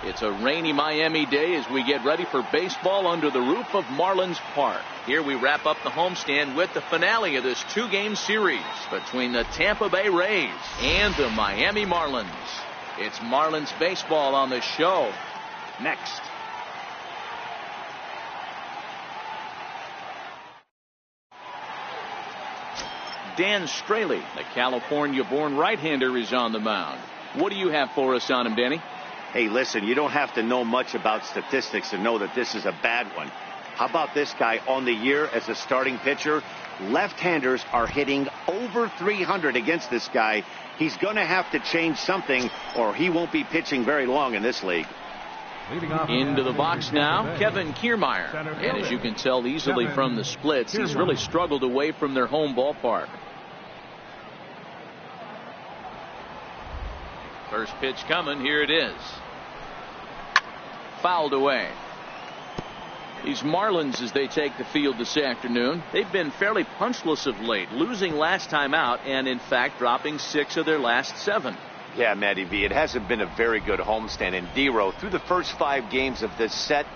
It's a rainy Miami day as we get ready for baseball under the roof of Marlins Park. Here we wrap up the homestand with the finale of this two-game series between the Tampa Bay Rays and the Miami Marlins. It's Marlins baseball on the show next. Dan Straley, the California-born right-hander, is on the mound. What do you have for us on him, Danny? Hey, listen, you don't have to know much about statistics to know that this is a bad one. How about this guy on the year as a starting pitcher? Left-handers are hitting over 300 against this guy. He's going to have to change something or he won't be pitching very long in this league. Into the box now, Kevin Kiermaier. And as you can tell easily from the splits, he's really struggled away from their home ballpark. First pitch coming. Here it is. Fouled away. These Marlins, as they take the field this afternoon, they've been fairly punchless of late, losing last time out and, in fact, dropping 6 of their last 7. Yeah, Matty V, it hasn't been a very good homestand. And D-Row, through the first 5 games of this set,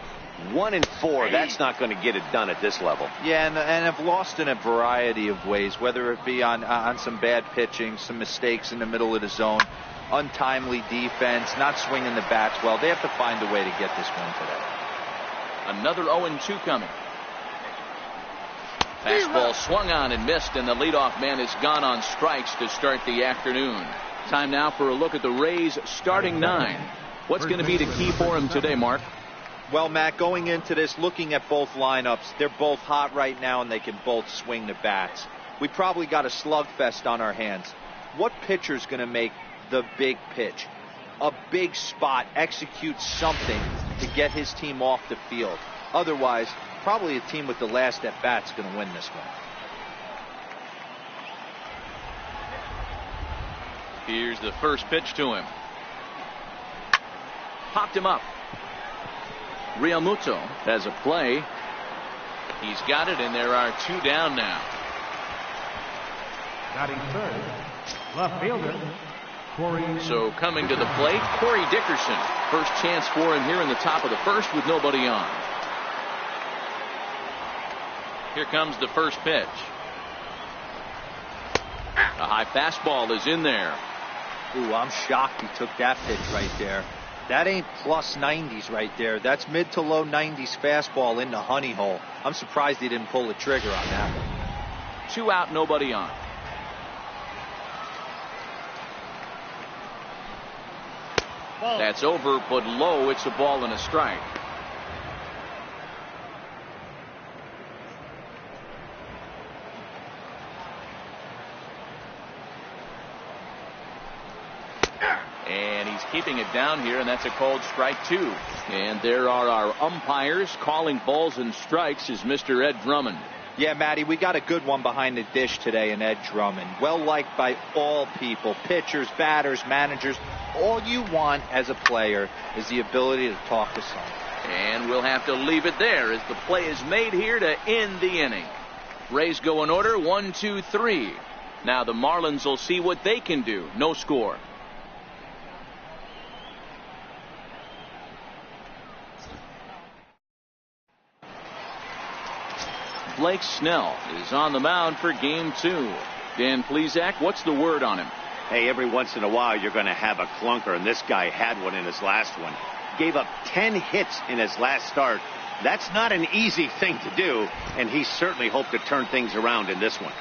1-4, that's not going to get it done at this level. Yeah, and have lost in a variety of ways, whether it be on some bad pitching, some mistakes in the middle of the zone, untimely defense, not swinging the bats well. They have to find a way to get this win today. Another 0-2 coming. Fastball swung on and missed, and the leadoff man is gone on strikes to start the afternoon. Time now for a look at the Rays starting 9. What's going to be the key for him today, Mark? Well, Matt, going into this, looking at both lineups, they're both hot right now and they can both swing the bats. We probably got a slugfest on our hands. What pitcher's going to make the big pitch? A big spot, execute something to get his team off the field. Otherwise, probably a team with the last at bat's going to win this one. Here's the first pitch to him. Popped him up. Realmuto has a play. He's got it, and there are 2 down now. Batting third, left fielder. So coming to the plate, Corey Dickerson. First chance for him here in the top of the first with nobody on. Here comes the first pitch. A high fastball is in there. Ooh, I'm shocked he took that pitch right there. That ain't plus 90s right there. That's mid to low 90s fastball in the honey hole. I'm surprised he didn't pull the trigger on that one. 2 out, nobody on. That's over, but low. It's a ball and a strike. And he's keeping it down here, and that's a called strike 2. And there are our umpires calling balls and strikes is Mr. Ed Drummond. Yeah, Matty, we got a good one behind the dish today in Ed Drummond. Well liked by all people, pitchers, batters, managers. All you want as a player is the ability to talk to someone. And we'll have to leave it there as the play is made here to end the inning. Rays go in order, 1, 2, 3. Now the Marlins will see what they can do. No score. Blake Snell is on the mound for game 2. Dan Plesac, what's the word on him? Hey, every once in a while you're going to have a clunker, and this guy had one in his last one. Gave up 10 hits in his last start. That's not an easy thing to do, and he certainly hoped to turn things around in this one.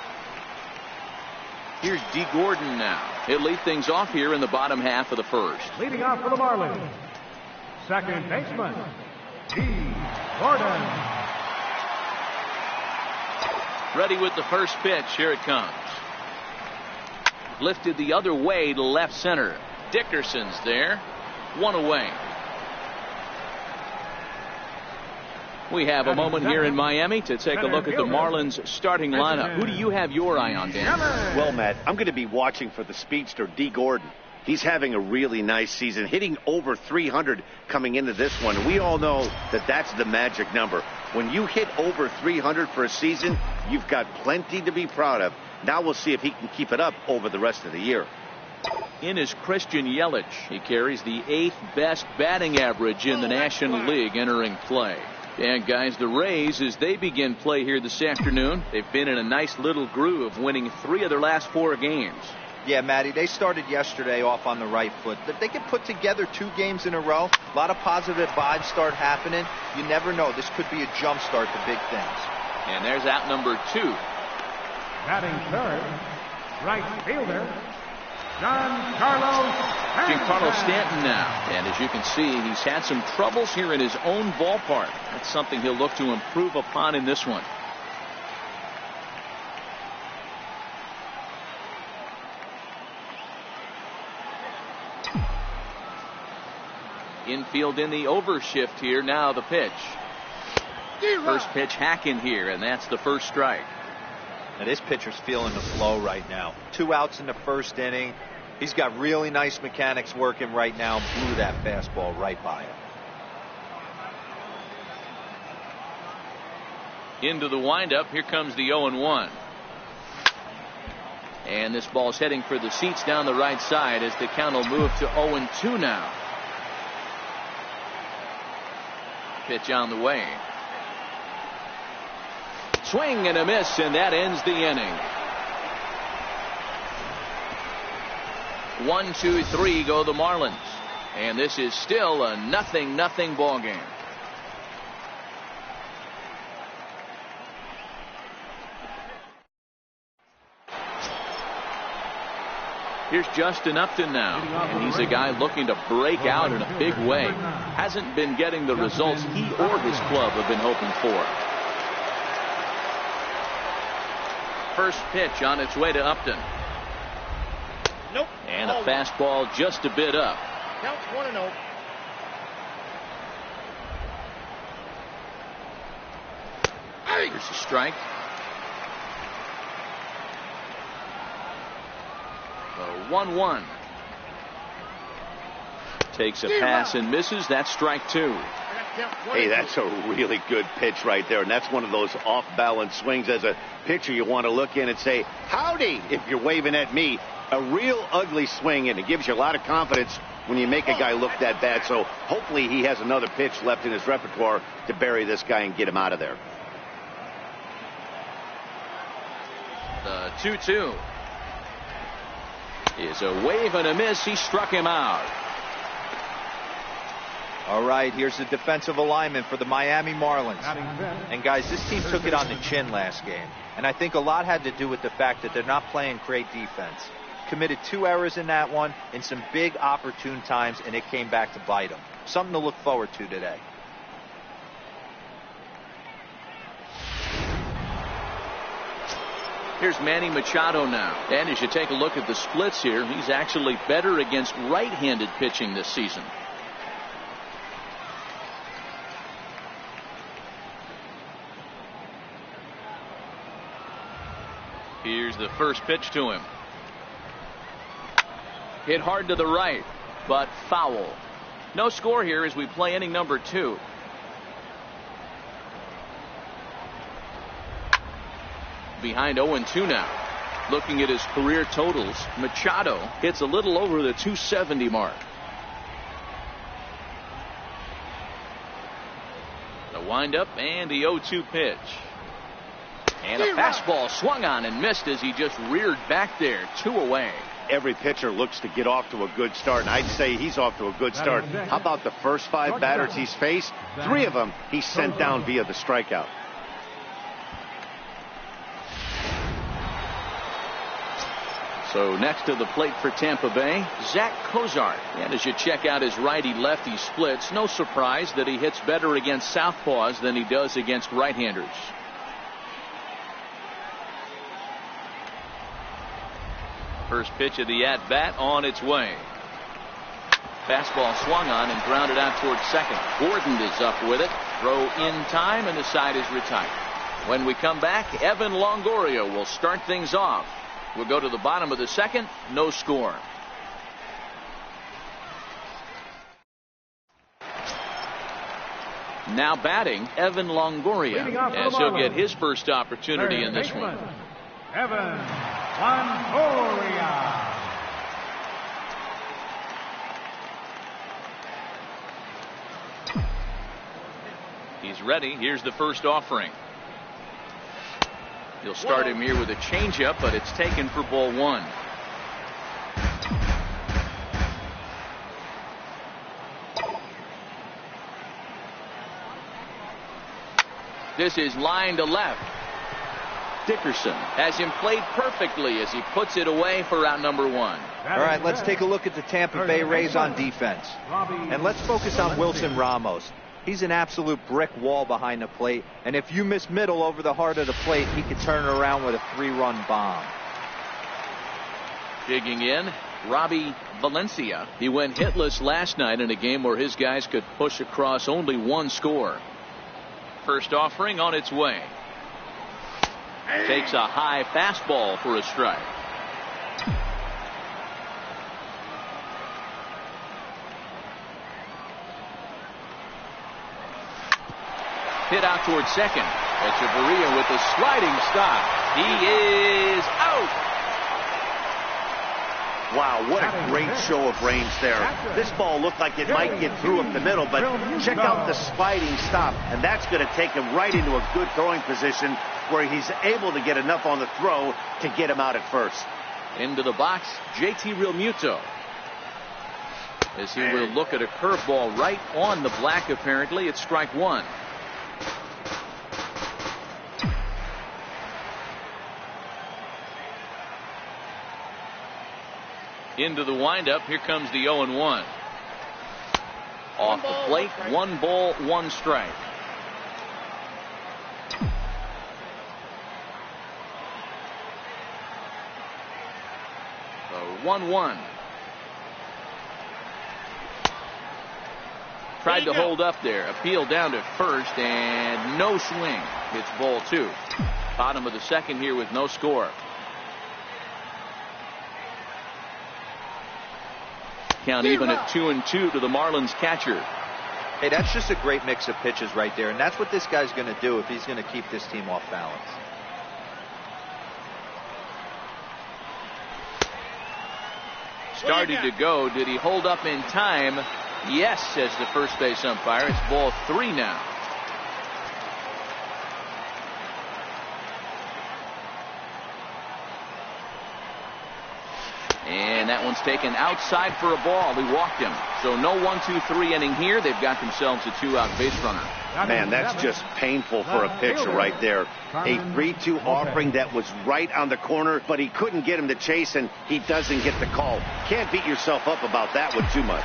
Here's D. Gordon now. He'll lead things off here in the bottom half of the first. Leading off for the Marlins, second baseman, D. Gordon. Ready with the first pitch. Here it comes. Lifted the other way to left center. Dickerson's there. 1 away. We have a moment here in Miami to take a look at the Marlins starting lineup. Who do you have your eye on, Dan? Well, Matt, I'm going to be watching for the speedster D. Gordon. He's having a really nice season, hitting over 300 coming into this one. We all know that that's the magic number. When you hit over 300 for a season, you've got plenty to be proud of. Now we'll see if he can keep it up over the rest of the year. In is Christian Yelich. He carries the 8th best batting average in the National League entering play. And guys, the Rays, as they begin play here this afternoon, they've been in a nice little groove, winning 3 of their last 4 games. Yeah, Matty, they started yesterday off on the right foot. If they can put together 2 games in a row, a lot of positive vibes start happening. You never know. This could be a jump start to big things. And there's out number 2. Batting third, right fielder, Giancarlo Stanton now. And as you can see, he's had some troubles here in his own ballpark. That's something he'll look to improve upon in this one. Infield in the overshift here. Now the pitch. First pitch hacking here, and that's the first strike. Now this pitcher's feeling the flow right now. 2 outs in the first inning. He's got really nice mechanics working right now. Blew that fastball right by him. Into the windup. Here comes the 0-1. And this ball's heading for the seats down the right side as the count will move to 0-2 now. Pitch on the way. Swing and a miss, and that ends the inning. 1, 2, 3 go the Marlins. And this is still a 0-0 ball game. Here's Justin Upton now, and he's a guy looking to break out in a big way. Hasn't been getting the results he or his club have been hoping for. First pitch on its way to Upton. Nope. And a fastball just a bit up. Counts 1-0. Here's a strike. 1-1. Takes a pass and misses. That's strike 2. Hey, that's a really good pitch right there, and that's one of those off-balance swings. As a pitcher, you want to look in and say, howdy, if you're waving at me. A real ugly swing, and it gives you a lot of confidence when you make a guy look that bad. So hopefully he has another pitch left in his repertoire to bury this guy and get him out of there. The 2-2 is a wave and a miss. He struck him out. All right, here's the defensive alignment for the Miami Marlins. And guys, this team took it on the chin last game. And I think a lot had to do with the fact that they're not playing great defense. Committed 2 errors in that one in some big opportune times, and it came back to bite them. Something to look forward to today. Here's Manny Machado now. And as you take a look at the splits here, he's actually better against right-handed pitching this season. Here's the first pitch to him. Hit hard to the right, but foul. No score here as we play inning number 2. Behind 0-2 now. Looking at his career totals, Machado hits a little over the 270 mark. The windup and the 0-2 pitch. And a fastball swung on and missed as he just reared back there. 2 away. Every pitcher looks to get off to a good start, and I'd say he's off to a good start. How about the first 5 batters he's faced? 3 of them he sent down via the strikeout. So next to the plate for Tampa Bay, Zach Cozart. And as you check out his righty-lefty splits, no surprise that he hits better against southpaws than he does against right-handers. First pitch of the at-bat on its way. Fastball swung on and grounded out towards second. Gordon is up with it. Throw in time, and the side is retired. When we come back, Evan Longoria will start things off. We'll go to the bottom of the second. No score. Now batting, Evan Longoria, as he'll get his first opportunity in this one. Evan Longoria. He's ready. Here's the first offering. He'll start him here with a changeup, but it's taken for ball one. This is line to left. Dickerson has him played perfectly as he puts it away for out number one. All right, let's take a look at the Tampa Bay Rays on defense. And let's focus on Wilson Ramos. He's an absolute brick wall behind the plate. And if you miss middle over the heart of the plate, he could turn it around with a 3-run bomb. Digging in, Robbie Valencia. He went hitless last night in a game where his guys could push across only one score. First offering on its way. Takes a high fastball for a strike. Hit out towards second. Echeverria with the sliding stop. He is out. Wow, what a great show of range there. This ball looked like it might get through up the middle, but check out the sliding stop, and that's going to take him right into a good throwing position where he's able to get enough on the throw to get him out at first. Into the box, JT Realmuto. As he will look at a curveball right on the black, apparently. It's strike one. Into the windup. Here comes the 0-1. Off the plate, 1 ball, 1 strike. The 1-1. Tried to hold up there. Appeal down to first and no swing. It's ball 2. Bottom of the second here with no score. Count even at 2-2 to the Marlins catcher. Hey, that's just a great mix of pitches right there, and that's what this guy's going to do if he's going to keep this team off balance. Started to go. Did he hold up in time? Yes, says the first base umpire. It's ball 3 now. And that one's taken outside for a ball. He walked him. So no 1-2-3 inning here. They've got themselves a 2-out base runner. Man, that's just painful for a pitcher right there. A 3-2 offering that was right on the corner, but he couldn't get him to chase, and he doesn't get the call. Can't beat yourself up about that one too much.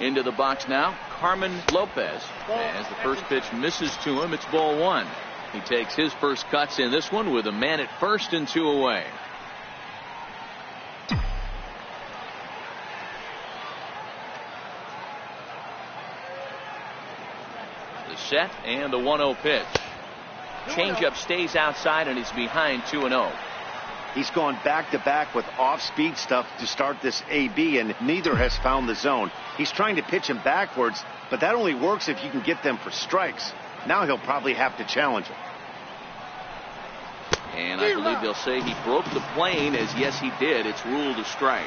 Into the box now, Carmen Lopez. As the first pitch misses to him, it's ball 1. He takes his first cuts in this one with a man at first and 2 away. The set and the 1-0 pitch. Changeup stays outside and he's behind 2-0. He's gone back-to-back with off-speed stuff to start this AB, and neither has found the zone. He's trying to pitch him backwards, but that only works if you can get them for strikes. Now he'll probably have to challenge him. And I believe they'll say he broke the plane, as yes he did. It's ruled a strike.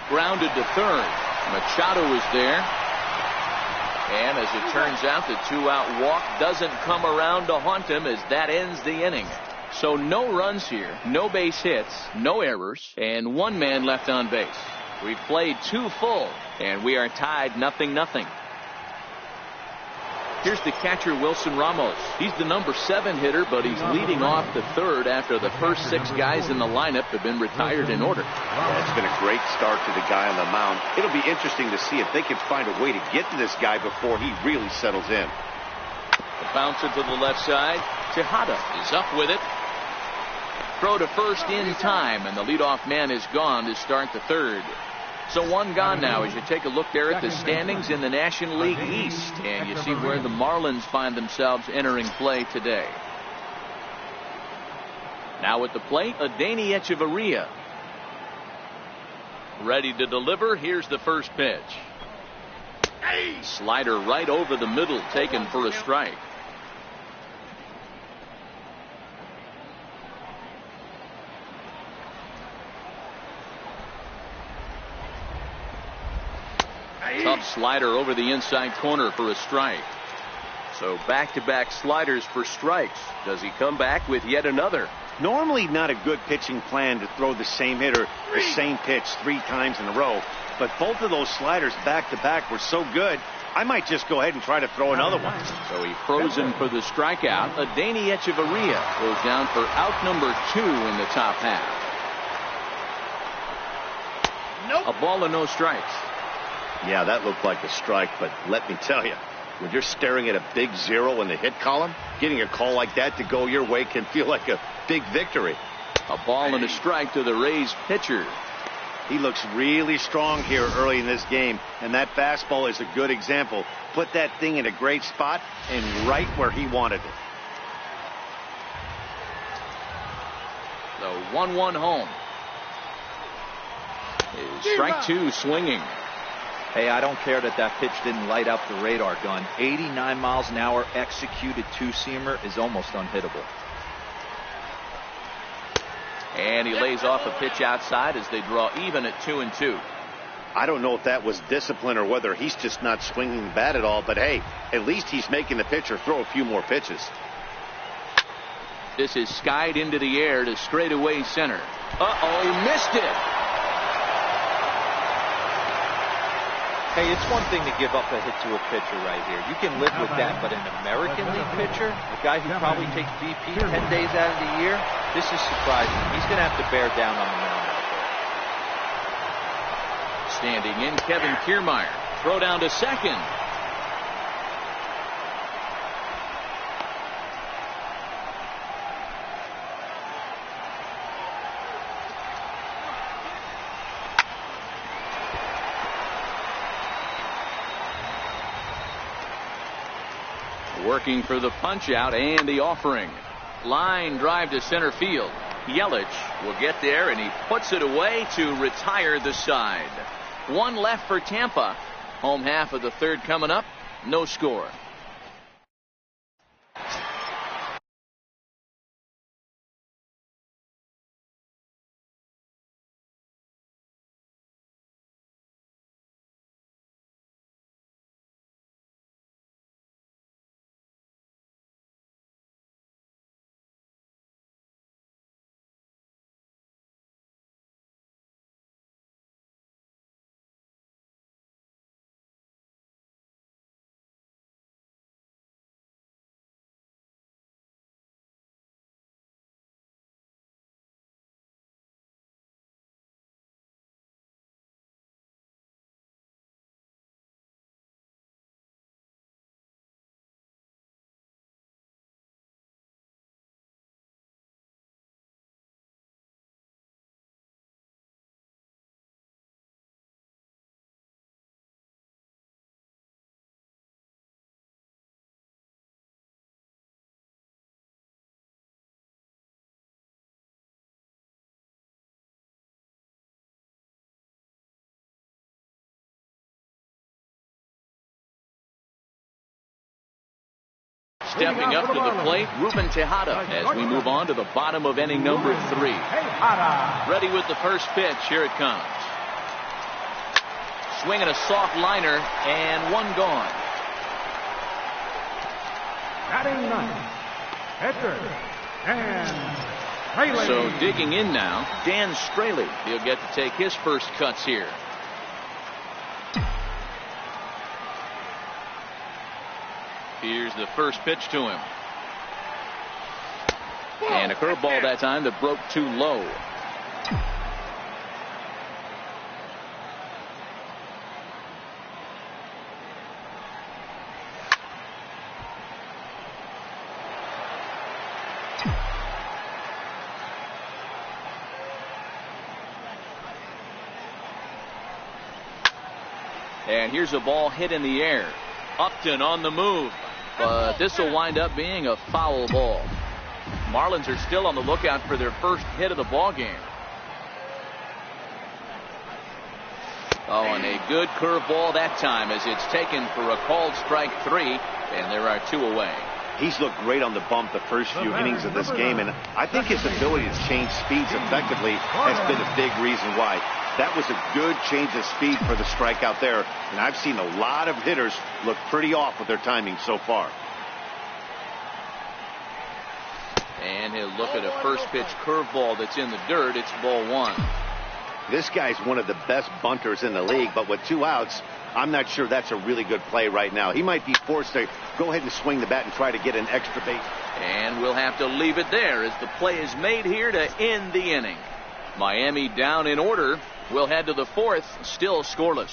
Grounded to third. Machado is there. And as it turns out, the 2-out walk doesn't come around to haunt him, as that ends the inning. So no runs here, no base hits, no errors, and 1 man left on base. We've played 2 full, and we are tied 0-0. Here's the catcher, Wilson Ramos. He's the number 7 hitter, but he's leading off the third after the first 6 guys in the lineup have been retired in order. Yeah, it's been a great start to the guy on the mound. It'll be interesting to see if they can find a way to get to this guy before he really settles in. The bouncer to the left side. Tejada is up with it. Throw to first in time, and the leadoff man is gone to start the third. So 1 gone now as you take a look there at the standings in the National League East, and you see where the Marlins find themselves entering play today. Now at the plate, Adeiny Echeverria. Ready to deliver. Here's the first pitch. Slider right over the middle, taken for a strike. Slider over the inside corner for a strike. So back-to-back sliders for strikes. Does he come back with yet another? Normally not a good pitching plan to throw the same hitter the same pitch 3 times in a row. But both of those sliders back-to-back were so good, I might just go ahead and try to throw another one. So he frozen for the strikeout. Adeiny Echeverria goes down for out number 2 in the top half. Nope. A ball and no strikes. Yeah, that looked like a strike, but let me tell you, when you're staring at a big 0 in the hit column, getting a call like that to go your way can feel like a big victory. A ball and a strike to the Rays pitcher. He looks really strong here early in this game, and that fastball is a good example. Put that thing in a great spot and right where he wanted it. The 1-1 home. Is strike 2 swinging. Hey, I don't care that that pitch didn't light up the radar gun. 89 miles an hour executed two-seamer is almost unhittable. And he lays off a pitch outside as they draw even at 2-2. I don't know if that was discipline or whether he's just not swinging the bat at all, but hey, at least he's making the pitcher throw a few more pitches. This is skied into the air to straightaway center. Uh-oh, missed it. Hey, it's one thing to give up a hit to a pitcher right here. You can live with that, but an American League pitcher, a guy who probably takes BP 10 days out of the year, this is surprising. He's going to have to bear down on the mound out there. Standing in, Kevin Kiermaier. Throw down to second. Working for the punch out and the offering. Line drive to center field. Yelich will get there, and he puts it away to retire the side. 1 left for Tampa. Home half of the 3rd coming up. No score. Stepping up to the plate, Ruben Tejada, as we move on to the bottom of inning number 3. Ready with the first pitch. Here it comes. Swinging a soft liner, and 1 gone. Batting 9th, pitcher, Dan Straley. So digging in now, Dan Straley. He'll get to take his first cuts here. Here's the first pitch to him. And a curveball that time that broke too low. And here's a ball hit in the air. Upton on the move. But this will wind up being a foul ball. Marlins are still on the lookout for their first hit of the ball game. Oh, and a good curveball that time as it's taken for a called strike 3, and there are 2 away. He's looked great on the bump the first few innings of this game, and I think his ability to change speeds effectively has been a big reason why. That was a good change of speed for the strikeout there. And I've seen a lot of hitters look pretty off with their timing so far. And he'll look at a first pitch curveball that's in the dirt. It's ball one. This guy's one of the best bunters in the league, but with 2 outs, I'm not sure that's a really good play right now. He might be forced to go ahead and swing the bat and try to get an extra base. And we'll have to leave it there as the play is made here to end the inning. Miami down in order. We'll head to the 4th, still scoreless.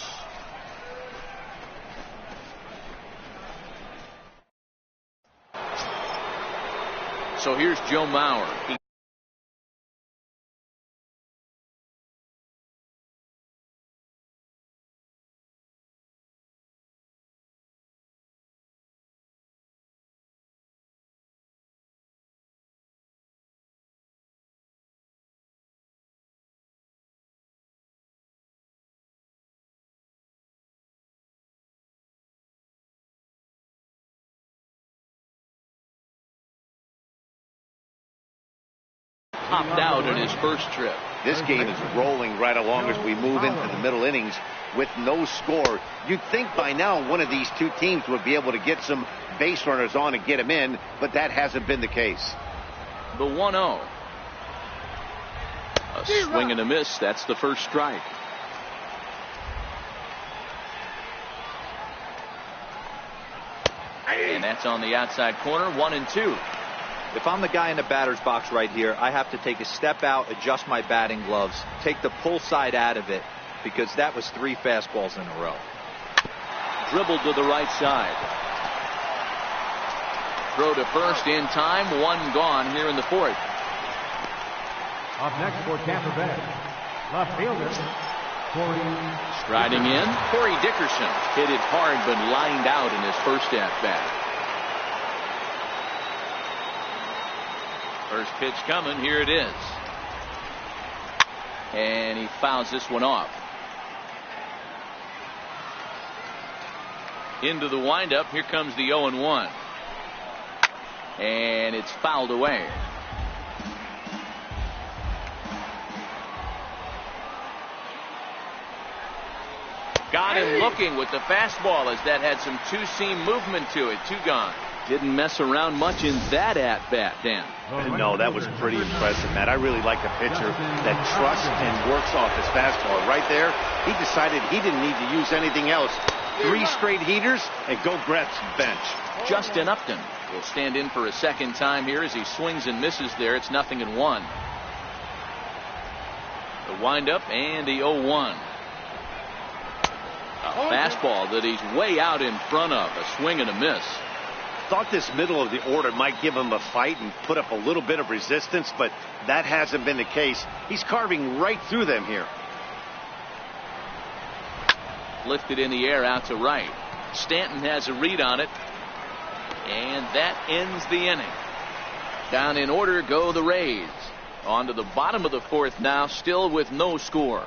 So here's Joe Mauer. Popped out in his first trip. This game is rolling right along as we move into the middle innings with no score. You'd think by now one of these two teams would be able to get some base runners on and get them in, but that hasn't been the case. The 1-0. A swing and a miss. That's the first strike. And that's on the outside corner. 1-2. If I'm the guy in the batter's box right here, I have to take a step out, adjust my batting gloves, take the pull side out of it, because that was 3 fastballs in a row. Dribbled to the right side. Throw to first in time. 1 gone here in the 4th. Up next for Tampa Bay, left fielder, Corey. Striding in, Corey Dickerson. Hit it hard but lined out in his first at-bat. First pitch coming. Here it is. And he fouls this one off. Into the windup. Here comes the 0-1. And it's fouled away. Got him looking with the fastball as that had some two-seam movement to it. 2 gone. Didn't mess around much in that at-bat, Dan. No, that was pretty impressive, Matt. I really like a pitcher that trusts and works off his fastball. Right there, he decided he didn't need to use anything else. 3 straight heaters and go grab some bench. Justin Upton will stand in for a second time here as he swings and misses there. It's 0-1. The windup and the 0-1. A fastball that he's way out in front of. A swing and a miss. Thought this middle of the order might give him a fight and put up a little bit of resistance, but that hasn't been the case. He's carving right through them here. Lifted in the air out to right. Stanton has a read on it. And that ends the inning. Down in order go the Rays. On to the bottom of the 4th now, still with no score.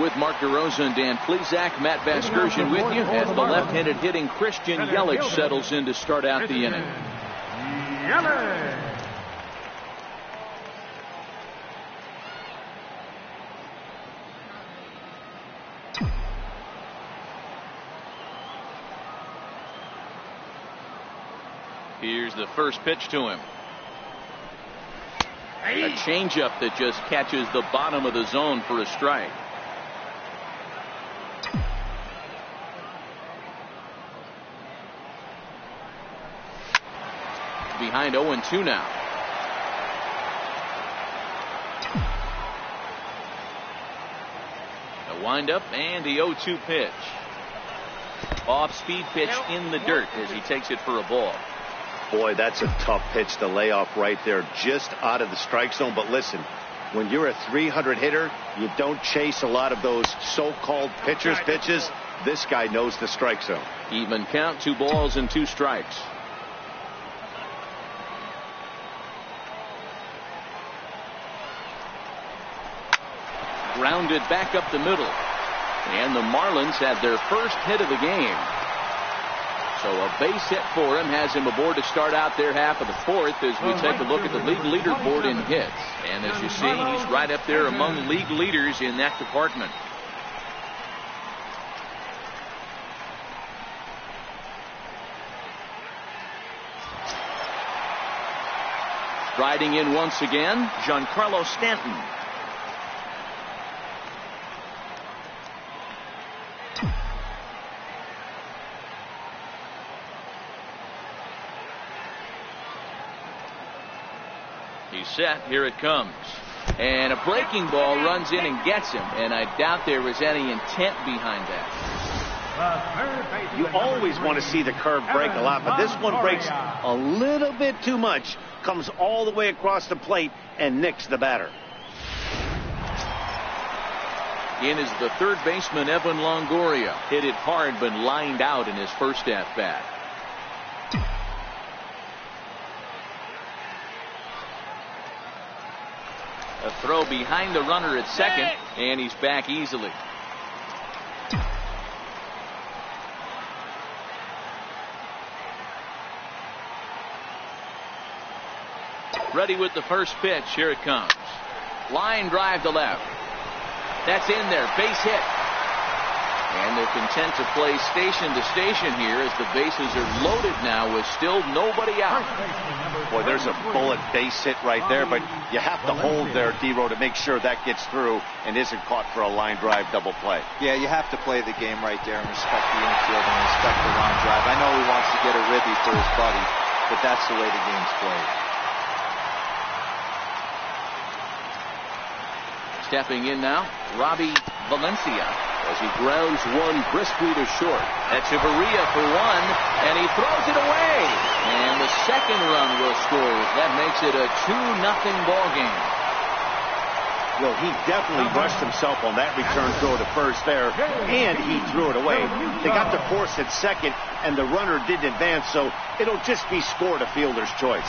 With Mark DeRosa and Dan Plesac, Matt Vasgersian with you as the left-handed hitting Christian Yelich settles in to start out the inning. Yelich. Here's the first pitch to him. A changeup that just catches the bottom of the zone for a strike. Behind 0-2 now. The windup and the 0-2 pitch. Off-speed pitch in the dirt as he takes it for a ball. Boy, that's a tough pitch to lay off right there, just out of the strike zone. But listen, when you're a 300 hitter, you don't chase a lot of those so-called pitcher's pitches. This guy knows the strike zone. Even count, 2 balls and 2 strikes. Grounded back up the middle. And the Marlins had their first hit of the game. So a base hit for him has him aboard to start out their half of the fourth as we take a look at the league leaderboard in hits. And as you see, he's right up there among league leaders in that department. Riding in once again, Giancarlo Stanton. He's set. Here it comes. And a breaking ball runs in and gets him. And I doubt there was any intent behind that. You always want to see the curve break a lot, but this one breaks a little bit too much. Comes all the way across the plate and nicks the batter. In is the third baseman, Evan Longoria. Hit it hard, but lined out in his first at-bat. A throw behind the runner at second, and he's back easily. Ready with the first pitch. Here it comes. Line drive to left. That's in there. Base hit. And they're content to play station to station here as the bases are loaded now with still nobody out. Boy, there's a bullet base hit right there, but you have to hold there, D-Row, to make sure that gets through and isn't caught for a line drive double play. Yeah, you have to play the game right there and respect the infield and respect the line drive. I know he wants to get a ribby for his buddy, but that's the way the game's played. Stepping in now, Robbie Valencia as he grounds one briskly to short. Echeverria for one, and he throws it away. And the second run will score. That makes it a 2-0 ball game. Well, he definitely brushed himself on that return throw to first there, and he threw it away. They got the force at second, and the runner didn't advance, so it'll just be scored a fielder's choice.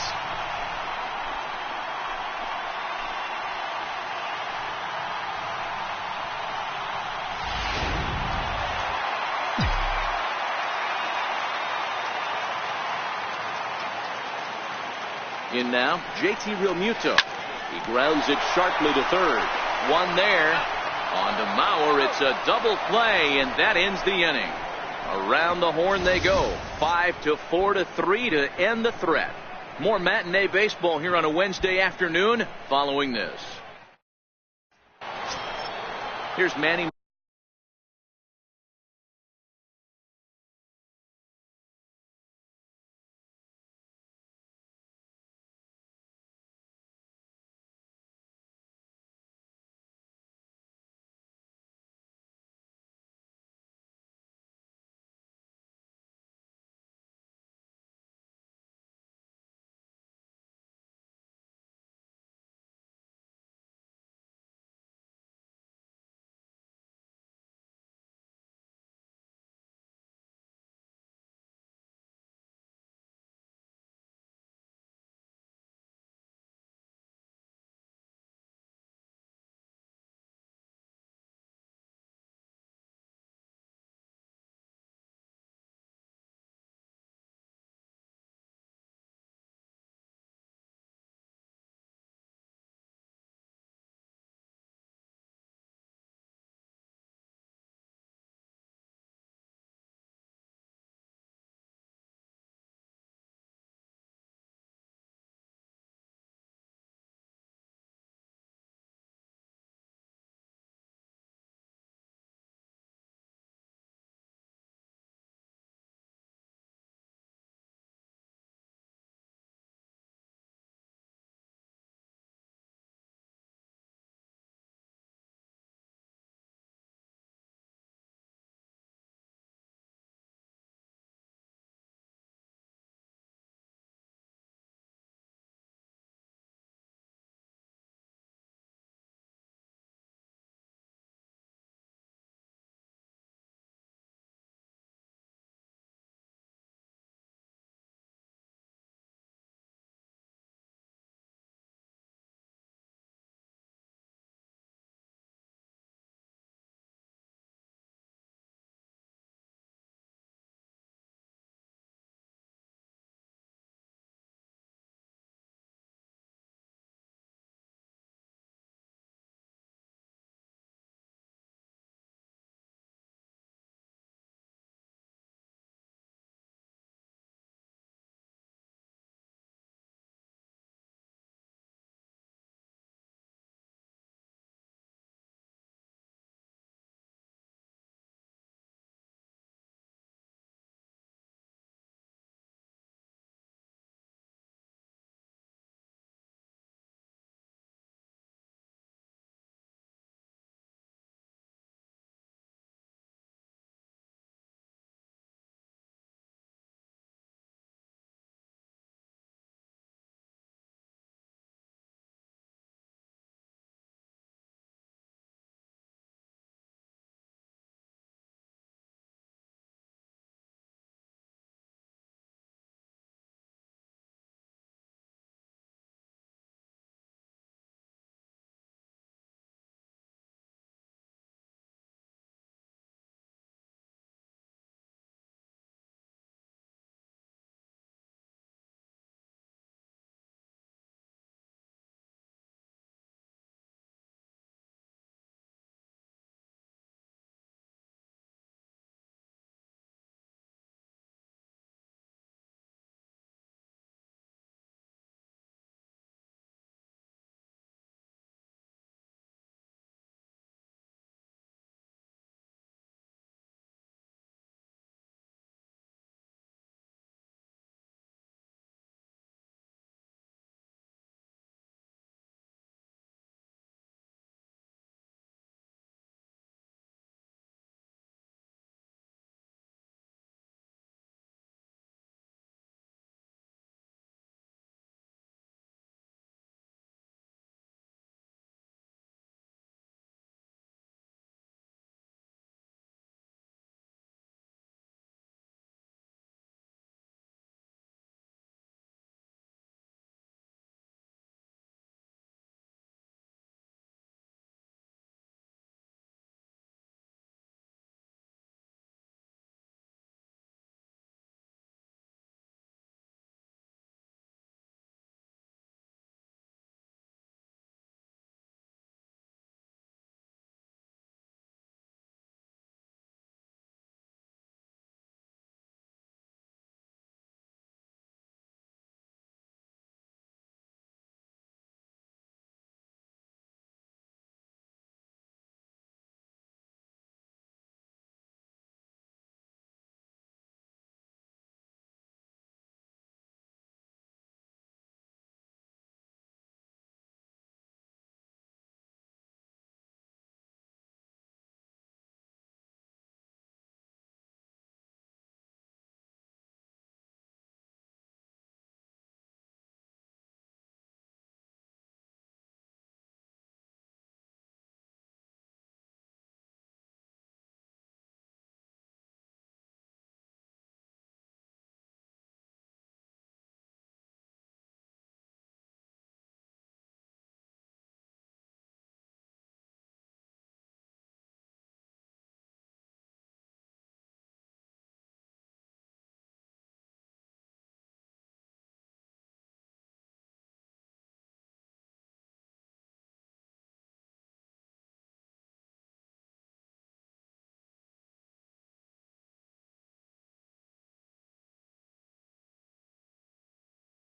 In now, JT Realmuto. He grounds it sharply to third. One there. On to Mauer. It's a double play, and that ends the inning. Around the horn they go. 5-4-3 to end the threat. More matinee baseball here on a Wednesday afternoon following this. Here's Manny.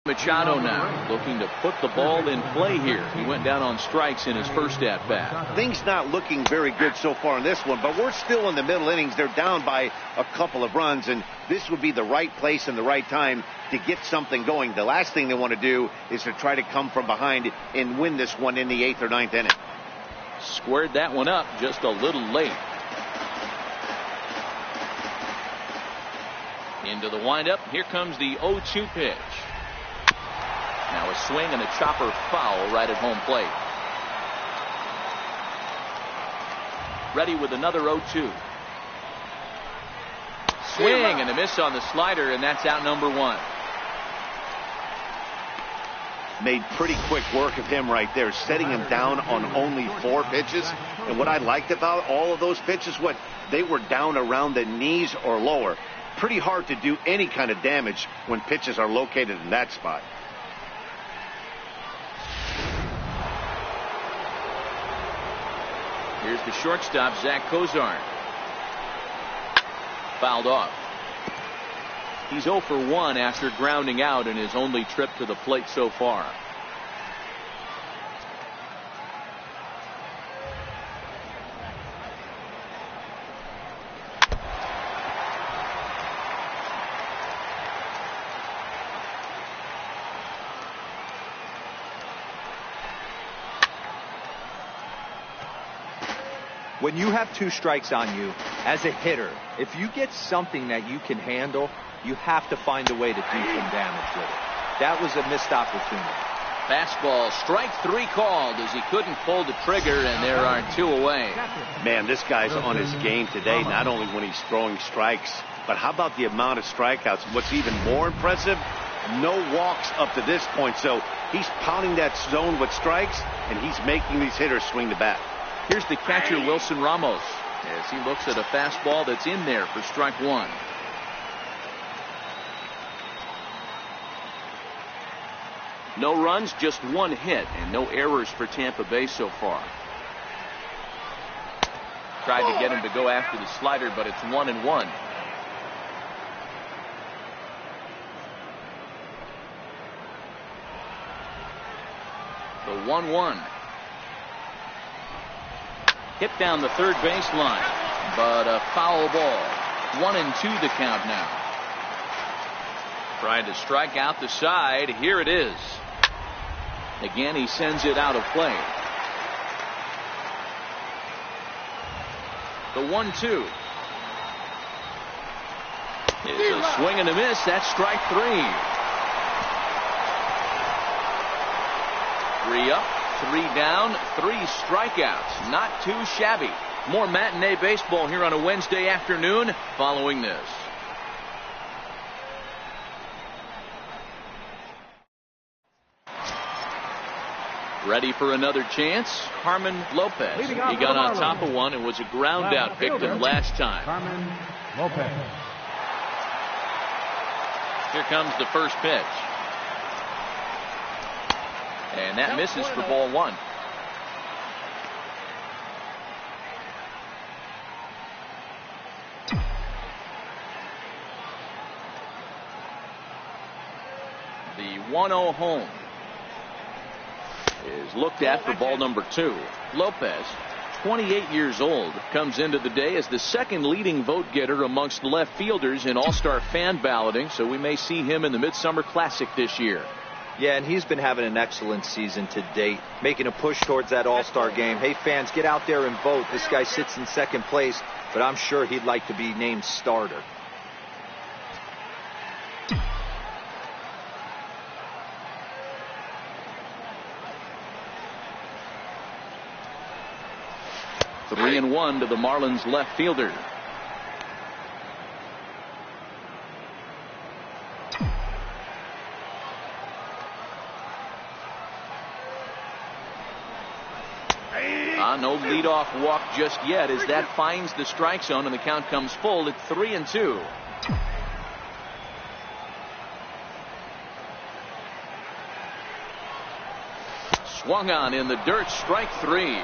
Machado now looking to put the ball in play here. He went down on strikes in his first at bat. Things not looking very good so far in this one, but we're still in the middle innings. They're down by a couple of runs, and this would be the right place and the right time to get something going. The last thing they want to do is to try to come from behind and win this one in the 8th or 9th inning. Squared that one up just a little late. Into the windup. Here comes the 0-2 pitch. Now a swing and a chopper foul right at home plate. Ready with another 0-2. Swing and a miss on the slider, and that's out number 1. Made pretty quick work of him right there, setting him down on only 4 pitches. And what I liked about all of those pitches, they were down around the knees or lower. Pretty hard to do any kind of damage when pitches are located in that spot. Here's the shortstop, Zach Cozart. Fouled off. He's 0 for 1 after grounding out in his only trip to the plate so far. When you have 2 strikes on you as a hitter, if you get something that you can handle, you have to find a way to do some damage with it. That was a missed opportunity. Fastball, strike 3 called as he couldn't pull the trigger, and there are 2 away. Man, this guy's on his game today, not only when he's throwing strikes, but how about the amount of strikeouts? What's even more impressive, no walks up to this point. So he's pounding that zone with strikes, and he's making these hitters swing the bat. Here's the catcher, Wilson Ramos, as he looks at a fastball that's in there for strike 1. No runs, just 1 hit, and no errors for Tampa Bay so far. Tried to get him to go after the slider, but it's 1-1. The 1-1. Hit down the third baseline, but a foul ball. 1-2 the count now. Trying to strike out the side. Here it is. Again, he sends it out of play. The 1-2. It's a swing and a miss. That's strike 3. 3 up. 3 down, 3 strikeouts. Not too shabby. More matinee baseball here on a Wednesday afternoon following this. Ready for another chance? Carmen Lopez. He got on top of one and was a ground out victim last time. Carmen Lopez. Here comes the first pitch. And that misses for ball 1. The 1-0 home is looked at for ball number 2. Lopez, 28 years old, comes into the day as the second leading vote getter amongst left fielders in All-Star fan balloting, so we may see him in the Midsummer Classic this year. Yeah, and he's been having an excellent season to date, making a push towards that All-Star game. Hey, fans, get out there and vote. This guy sits in second place, but I'm sure he'd like to be named starter. Three and 1 to the Marlins left fielder. No leadoff walk just yet as that finds the strike zone and the count comes full at 3-2. Swung on in the dirt, strike 3.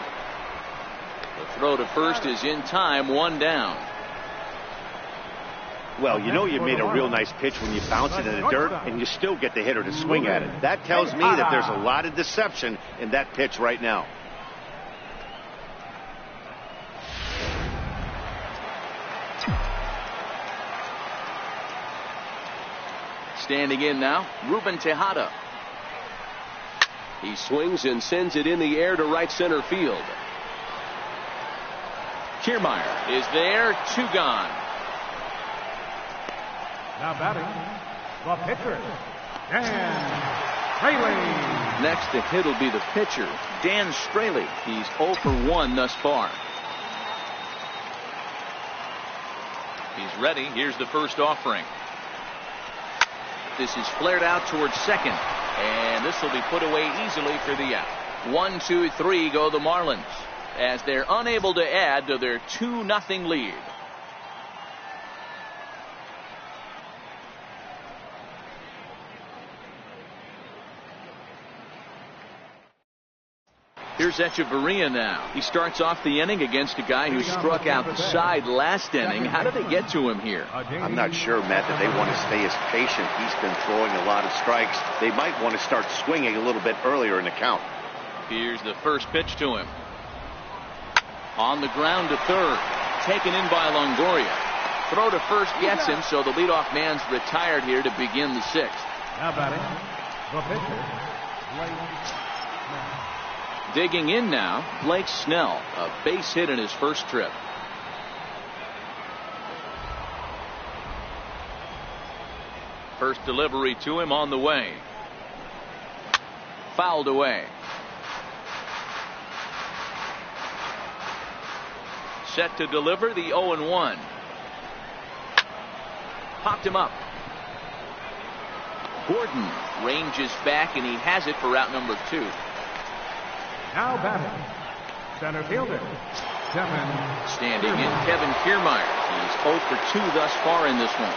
The throw to first is in time, 1 down. Well, you know you made a real nice pitch when you bounce it in the dirt and you still get the hitter to swing at it. That tells me that there's a lot of deception in that pitch right now. Standing in now, Ruben Tejada. He swings and sends it in the air to right center field. Kiermaier is there, 2 gone. Now batting, the pitcher, Dan Straley. Next to hit will be the pitcher, Dan Straley. He's 0 for 1 thus far. He's ready. Here's the first offering. This is flared out towards second, and this will be put away easily for the out. 1, 2, 3 go the Marlins as they're unable to add to their 2-0 lead. Here's Echeverria now. He starts off the inning against a guy who struck out the side last inning. How did they get to him here? I'm not sure, Matt, that they want to stay as patient. He's been throwing a lot of strikes. They might want to start swinging a little bit earlier in the count. Here's the first pitch to him. On the ground to third. Taken in by Longoria. Throw to first gets him, so the leadoff man's retired here to begin the 6th. Now batting, the pitcher, Digging in now, Blake Snell, a base hit in his first trip. First delivery to him on the way. Fouled away. Set to deliver the 0-1. Popped him up. Gordon ranges back, and he has it for route number 2. now batting, center fielder, Kevin. Standing in, Kevin Kiermaier. He's 0 for 2 thus far in this one.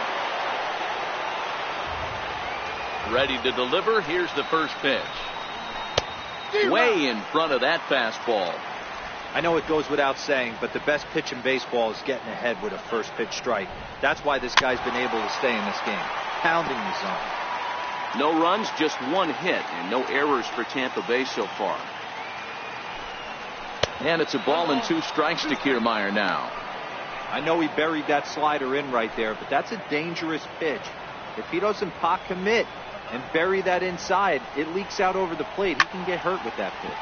Ready to deliver. Here's the first pitch. Way in front of that fastball. I know it goes without saying, but the best pitch in baseball is getting ahead with a first pitch strike. That's why this guy's been able to stay in this game, pounding the zone. No runs, just 1 hit, and no errors for Tampa Bay so far. And it's a ball and 2 strikes to Kiermaier now. I know he buried that slider in right there, but that's a dangerous pitch. If he doesn't pot commit and bury that inside, it leaks out over the plate. He can get hurt with that pitch.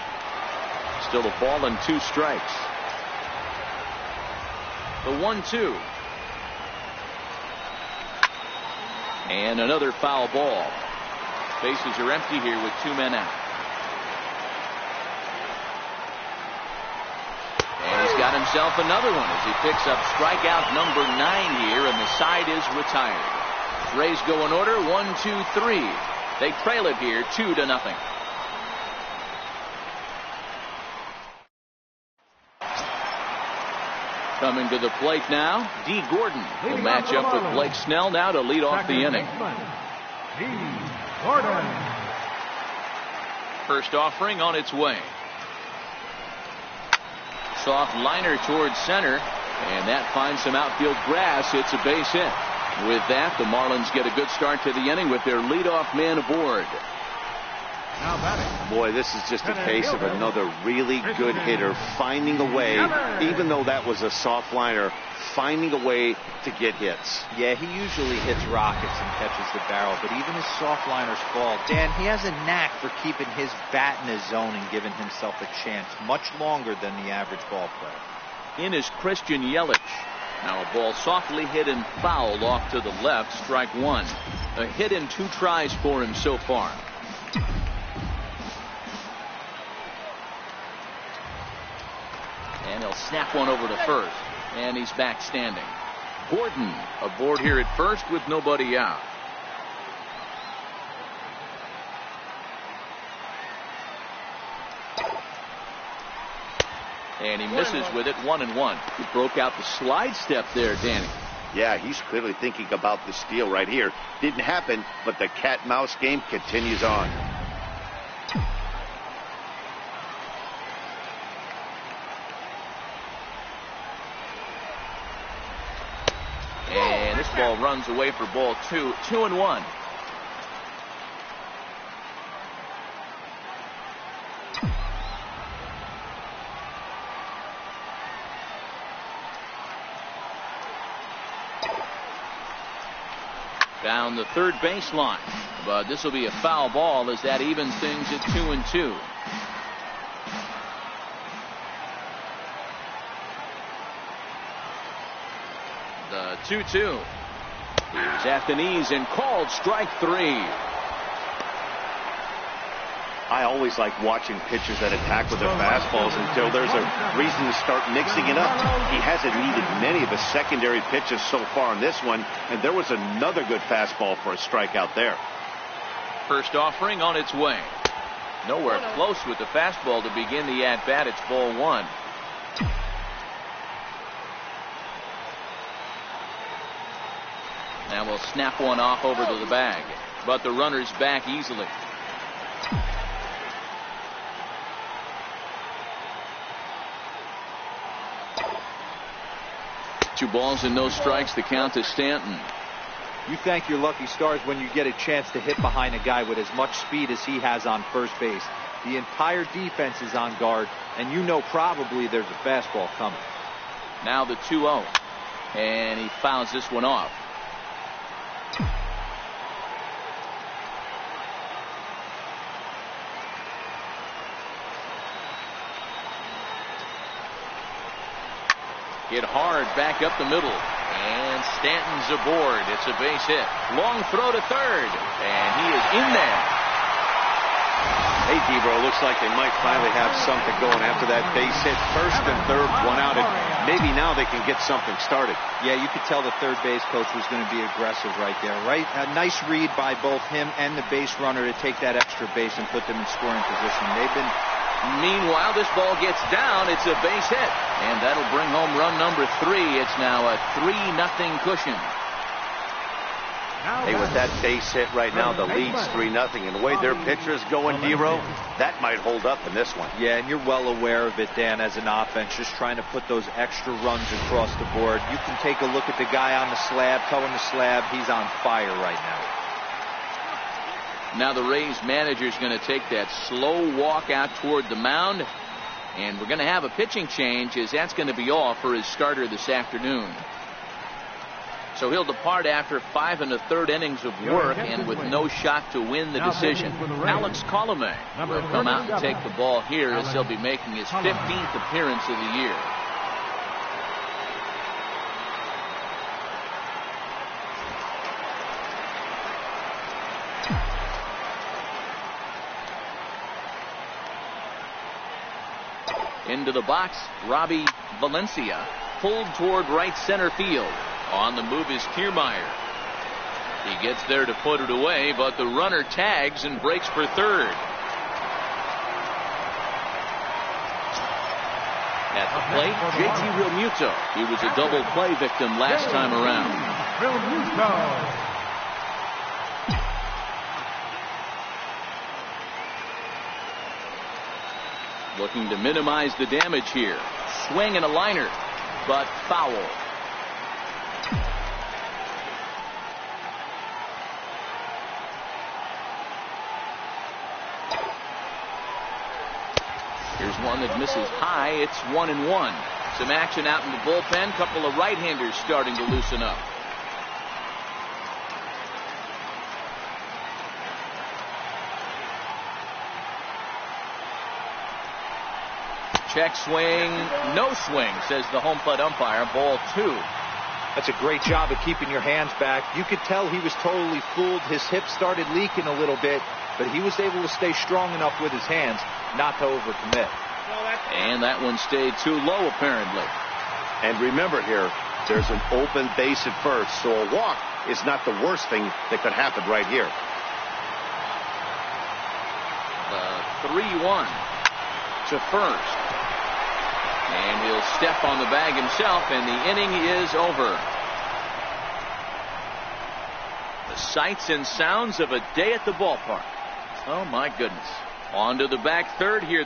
Still a ball and 2 strikes. The 1-2. And another foul ball. Bases are empty here with 2 men out. And he's got himself another one as he picks up strikeout number 9 here, and the side is retired. Rays go in order, 1, 2, 3. They trail it here 2-0. Coming to the plate now, D. Gordon will match up with Blake Snell now to lead off the inning. D. Gordon. First offering on its way. Soft liner towards center, and that finds some outfield grass. It's a base hit. With that, the Marlins get a good start to the inning with their leadoff man aboard. Now batting. Boy, this is just a case of another really good hitter finding a way, even though that was a soft liner, finding a way to get hits. Yeah, he usually hits rockets and catches the barrel, but even his soft liners fall. Dan, he has a knack for keeping his bat in his zone and giving himself a chance much longer than the average ball player. In is Christian Yelich. Now a ball softly hit and fouled off to the left, strike 1. A hit in 2 tries for him so far. And he'll snap one over to first. And he's back standing. Gordon aboard here at first with nobody out. And he misses with it, 1-1. He broke out the slide step there, Danny. Yeah, he's clearly thinking about the steal right here. Didn't happen, but the cat-mouse game continues on. And this fastball runs away for ball 2. 2-1. Down the third baseline, but this will be a foul ball as that evens things at 2-2. The 2-2. Here's at the knees and called strike 3. I always like watching pitchers that attack with their fastballs until there's a reason to start mixing it up. He hasn't needed many of his secondary pitches so far in this one, and there was another good fastball for a strikeout there. First offering on its way. Nowhere close with the fastball to begin the at-bat. It's ball 1. Now we'll snap one off over to the bag, but the runner's back easily. Two balls and no strikes. The count to Stanton. You thank your lucky stars when you get a chance to hit behind a guy with as much speed as he has on first base. The entire defense is on guard, and you know probably there's a fastball coming. Now the 2-0, and he fouls this one off. Hit hard back up the middle, and Stanton's aboard. It's a base hit. Long throw to third, and he is in there. Hey, Debro, looks like they might finally have something going after that base hit. First and third, one out, and maybe now they can get something started. Yeah, you could tell the third base coach was going to be aggressive right there. Right, a nice read by both him and the base runner to take that extra base and put them in scoring position. They've been. Meanwhile, this ball gets down. It's a base hit, and that'll bring home run number 3. It's now a 3-0 cushion. Hey, with that base hit right now, the lead's 3-0, and the way their pitcher's going, Dero, that might hold up in this one. Yeah, and you're well aware of it, Dan, as an offense, just trying to put those extra runs across the board. You can take a look at the guy on the slab, towing the slab. He's on fire right now. Now the Rays manager's going to take that slow walk out toward the mound, and we're going to have a pitching change, as that's going to be all for his starter this afternoon. So he'll depart after 5 1/3 innings of work and with no shot to win the decision. Alex Colomé will come out and take the ball here, as he'll be making his 15th appearance of the year. Into the box, Robbie Valencia, pulled toward right center field. On the move is Kiermaier. He gets there to put it away, but the runner tags and breaks for third. At the plate, JT Realmuto. He was a double play victim last time around. Looking to minimize the damage here. Swing and a liner, but foul. Here's one that misses high. It's 1-1. Some action out in the bullpen. Couple of right-handers starting to loosen up. Check swing, no swing, says the home plate umpire. Ball 2. That's a great job of keeping your hands back. You could tell he was totally fooled. His hip started leaking a little bit, but he was able to stay strong enough with his hands not to overcommit. And that one stayed too low, apparently. And remember here, there's an open base at first, so a walk is not the worst thing that could happen right here. The 3-1 to first. And he'll step on the bag himself, and the inning is over. The sights and sounds of a day at the ballpark. Oh, my goodness. On to the back third here.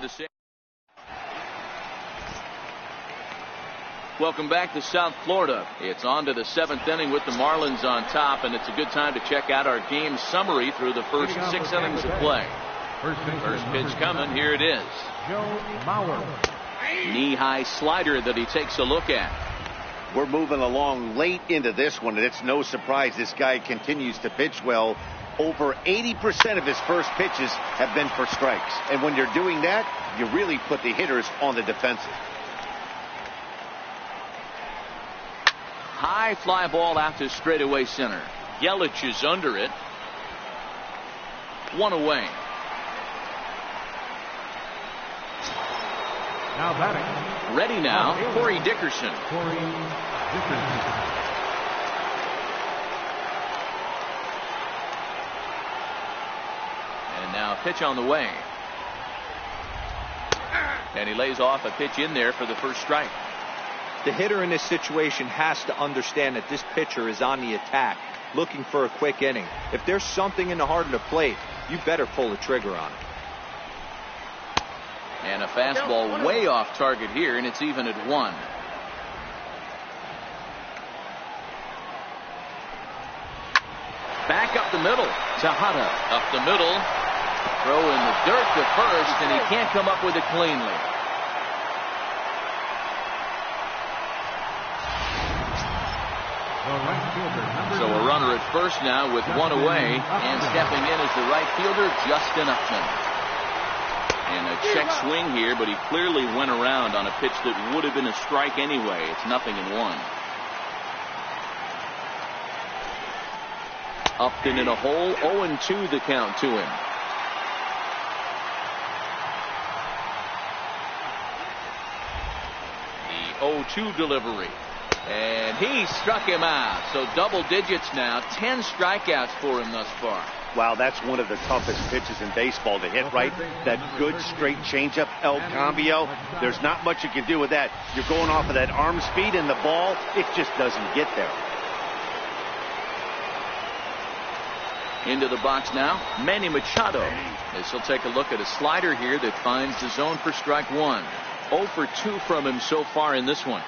Welcome back to South Florida. It's on to the 7th inning with the Marlins on top, and it's a good time to check out our game summary through the first 6 innings of play. First pitch coming. Here it is. Knee-high slider that he takes a look at. We're moving along late into this one, and it's no surprise this guy continues to pitch well. Over 80% of his first pitches have been for strikes. And when you're doing that, you really put the hitters on the defensive. High fly ball out to straightaway center. Yelich is under it. 1 away. Now batting. Ready now, Corey Dickerson. And now pitch on the way. And he lays off a pitch in there for the first strike. The hitter in this situation has to understand that this pitcher is on the attack, looking for a quick inning. If there's something in the heart of the plate, you better pull the trigger on it. And a fastball way off target here, and it's even at 1. Back up the middle. Tejada up the middle. Throw in the dirt to first, and he can't come up with it cleanly. So a runner at first now with 1 away, and stepping in is the right fielder, Justin Upton. And a check swing here, but he clearly went around on a pitch that would have been a strike anyway. It's 0-1. Upton in a hole, 0-2 the count to him. The 0-2 delivery. And he struck him out. So double digits now. 10 strikeouts for him thus far. Wow, that's one of the toughest pitches in baseball to hit, right? That good straight changeup, El Cambio. There's not much you can do with that. You're going off of that arm speed, and the ball, it just doesn't get there. Into the box now, Manny Machado. This will take a look at a slider here that finds the zone for strike 1. 0 for 2 from him so far in this one.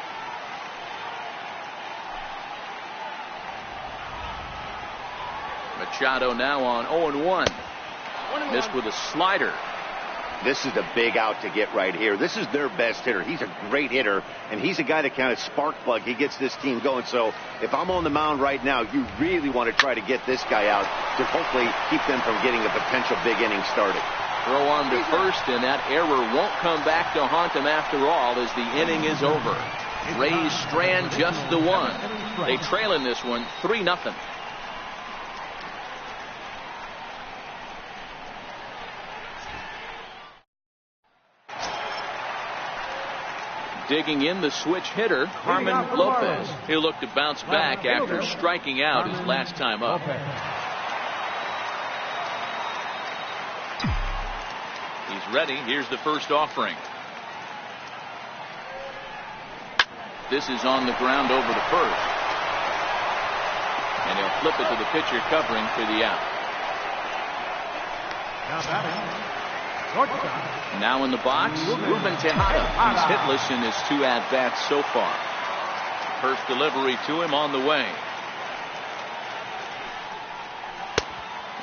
Machado now on 0-1. Missed with a slider. This is the big out to get right here. This is their best hitter. He's a great hitter, and he's a guy that kind of spark plug. He gets this team going. So if I'm on the mound right now, you really want to try to get this guy out to hopefully keep them from getting a potential big inning started. Throw on to first, and that error won't come back to haunt them after all as the inning is over. Rays strand just the 1. They trail in this one 3-0. Digging in the switch hitter, Carmen Lopez. He'll look to bounce back after striking out his last time up. He's ready. Here's the first offering. This is on the ground over to first. And he'll flip it to the pitcher covering for the out. Now in the box, Ruben Tejada. He's hitless in his 2 at-bats so far. First delivery to him on the way.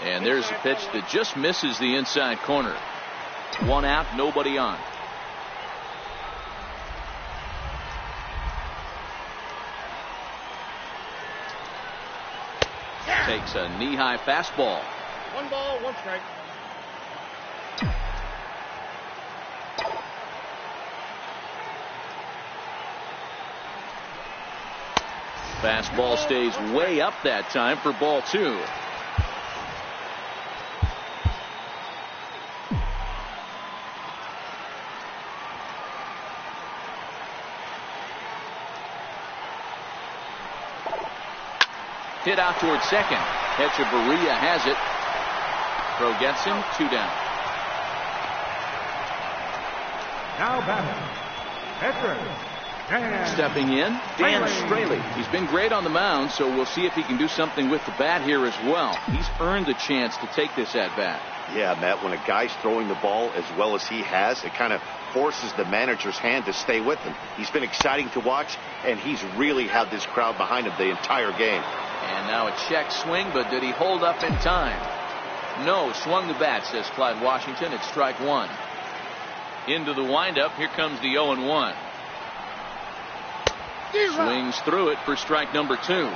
And there's a pitch that just misses the inside corner. 1 out, nobody on. Takes a knee-high fastball. 1 ball, 1 strike. Fastball stays way up that time for ball 2. Hit out towards second. Hechavarria has it. Throw gets him. 2 down. Now batting. Pitcher. Stepping in, Dan Straley. He's been great on the mound, so we'll see if he can do something with the bat here as well. He's earned the chance to take this at bat. Yeah, Matt, when a guy's throwing the ball as well as he has, it kind of forces the manager's hand to stay with him. He's been exciting to watch, and he's really had this crowd behind him the entire game. And now a check swing, but did he hold up in time? No, swung the bat, says Clyde Washington. It's strike one. Into the windup. Here comes the 0-1. Swings through it for strike number two.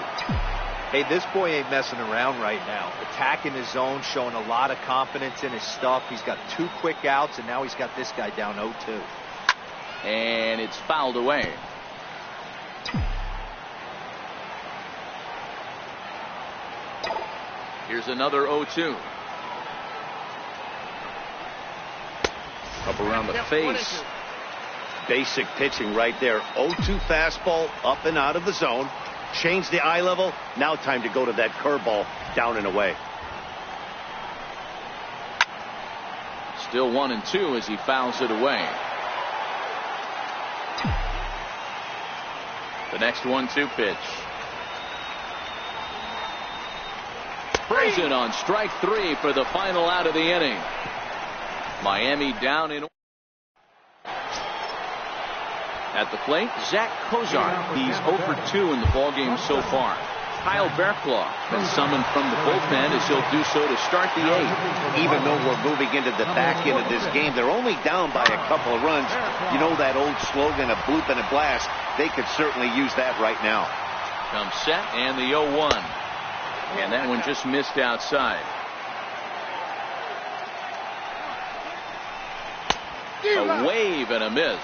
Hey, this boy ain't messing around right now. Attacking his zone, showing a lot of confidence in his stuff. He's got 2 quick outs, and now he's got this guy down 0-2. And it's fouled away. Here's another 0-2. Up around the face. Basic pitching right there. 0-2 fastball up and out of the zone. Change the eye level. Now time to go to that curveball down and away. Still 1-2 as he fouls it away. The next 1-2 pitch. Frozen on strike three for the final out of the inning. Miami down in. At the plate, Zach Kozar. He's 0 for 2 in the ballgame so far. Kyle Berklaw been summoned from the bullpen as he'll do so to start the 8th. Even though we're moving into the back end of this game, they're only down by a couple of runs. You know that old slogan, a bloop and a blast. They could certainly use that right now. Comes set and the 0-1. And that one just missed outside. A wave and a miss.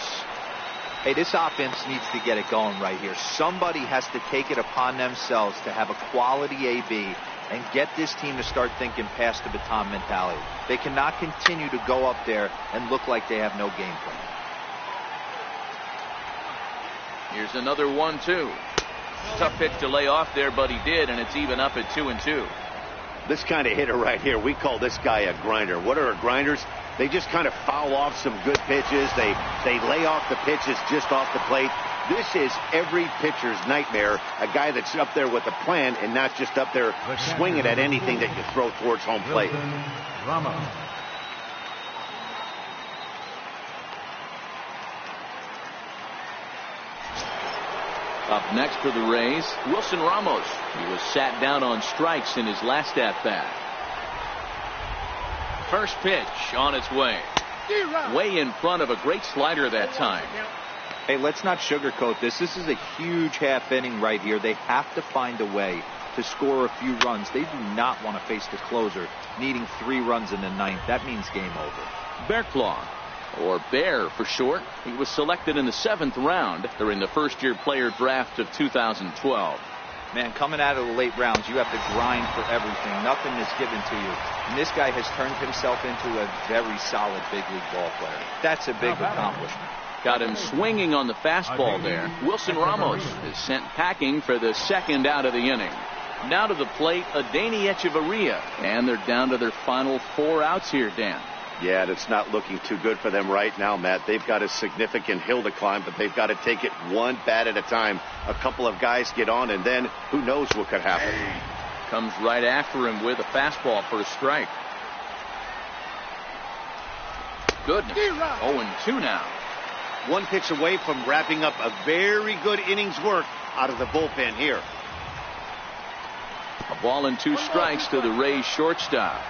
Hey, this offense needs to get it going right here. Somebody has to take it upon themselves to have a quality AB and get this team to start thinking past the baton mentality. They cannot continue to go up there and look like they have no game plan. Here's another 1-2. Tough pitch to lay off there, but he did, and it's even up at 2-2. This kind of hitter right here, we call this guy a grinder. What are grinders? They just kind of foul off some good pitches. They lay off the pitches just off the plate. This is every pitcher's nightmare, a guy that's up there with a plan and not just up there swinging at anything that you throw towards home plate. Up next for the Rays, Wilson Ramos. He was sat down on strikes in his last at-bat. First pitch on its way. Way in front of a great slider that time. Hey, let's not sugarcoat this. This is a huge half inning right here. They have to find a way to score a few runs. They do not want to face the closer needing 3 runs in the 9th. That means game over. Berklaw, or Bear for short. He was selected in the 7th round during the first-year player draft of 2012. Man, coming out of the late rounds, you have to grind for everything. Nothing is given to you. And this guy has turned himself into a very solid big league ball player. That's a big accomplishment. Got him swinging on the fastball there. Wilson Ramos is sent packing for the 2nd out of the inning. Now to the plate, Adeiny Echeverria. And they're down to their final 4 outs here, Dan. Yeah, and it's not looking too good for them right now, Matt. They've got a significant hill to climb, but they've got to take it one bat at a time. A couple of guys get on, and then who knows what could happen. Comes right after him with a fastball for a strike. Goodness. 0-2 now. One pitch away from wrapping up a very good innings work out of the bullpen here. A ball and 2 strikes to the Rays shortstop.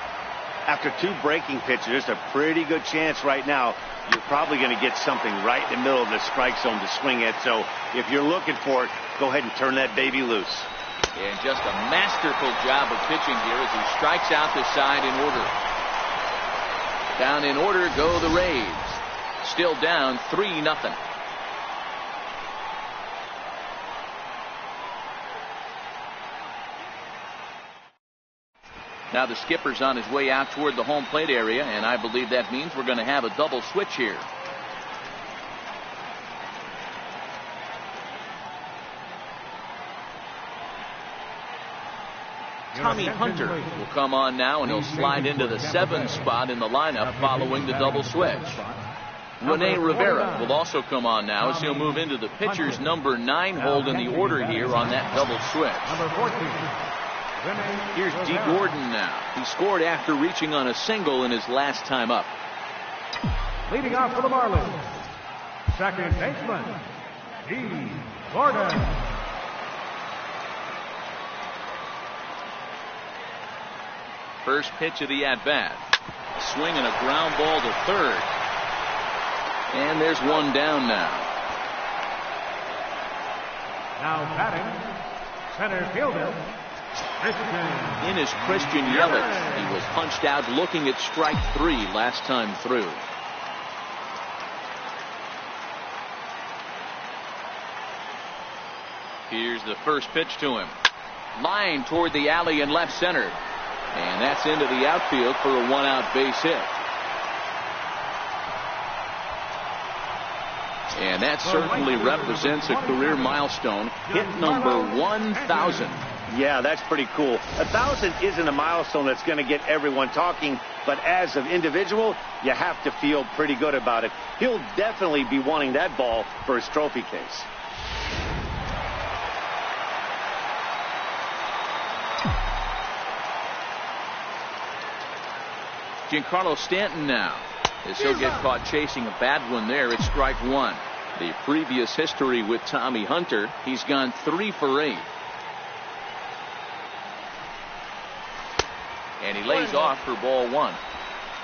After 2 breaking pitches, a pretty good chance right now. You're probably going to get something right in the middle of the strike zone to swing at. So if you're looking for it, go ahead and turn that baby loose. And just a masterful job of pitching here as he strikes out the side in order. Down in order go the Rays. Still down 3-0. Now the skipper's on his way out toward the home plate area, and I believe that means we're going to have a double switch here. Tommy Hunter will come on now, and he'll slide into the 7th spot in the lineup following the double switch. Rene Rivera will also come on now as he'll move into the pitcher's number 9 hold in the order here on that double switch. Here's D. Gordon now. He scored after reaching on a single in his last time up. Leading off for the Marlins, second baseman, E. Gordon. First pitch of the at-bat. Swing and a ground ball to third. And there's one down now. Now batting, center fielder, Christian. In is Christian Yelich. He was punched out looking at strike 3 last time through. Here's the first pitch to him. Line toward the alley in left center. And that's into the outfield for a one-out base hit. And that certainly represents a career milestone. Hit number 1,000. Yeah, that's pretty cool. 1,000 isn't a milestone that's going to get everyone talking, but as an individual, you have to feel pretty good about it. He'll definitely be wanting that ball for his trophy case. Giancarlo Stanton now. As he'll get caught chasing a bad one there at strike 1. The previous history with Tommy Hunter, he's gone 3 for 8. And he lays off for ball 1.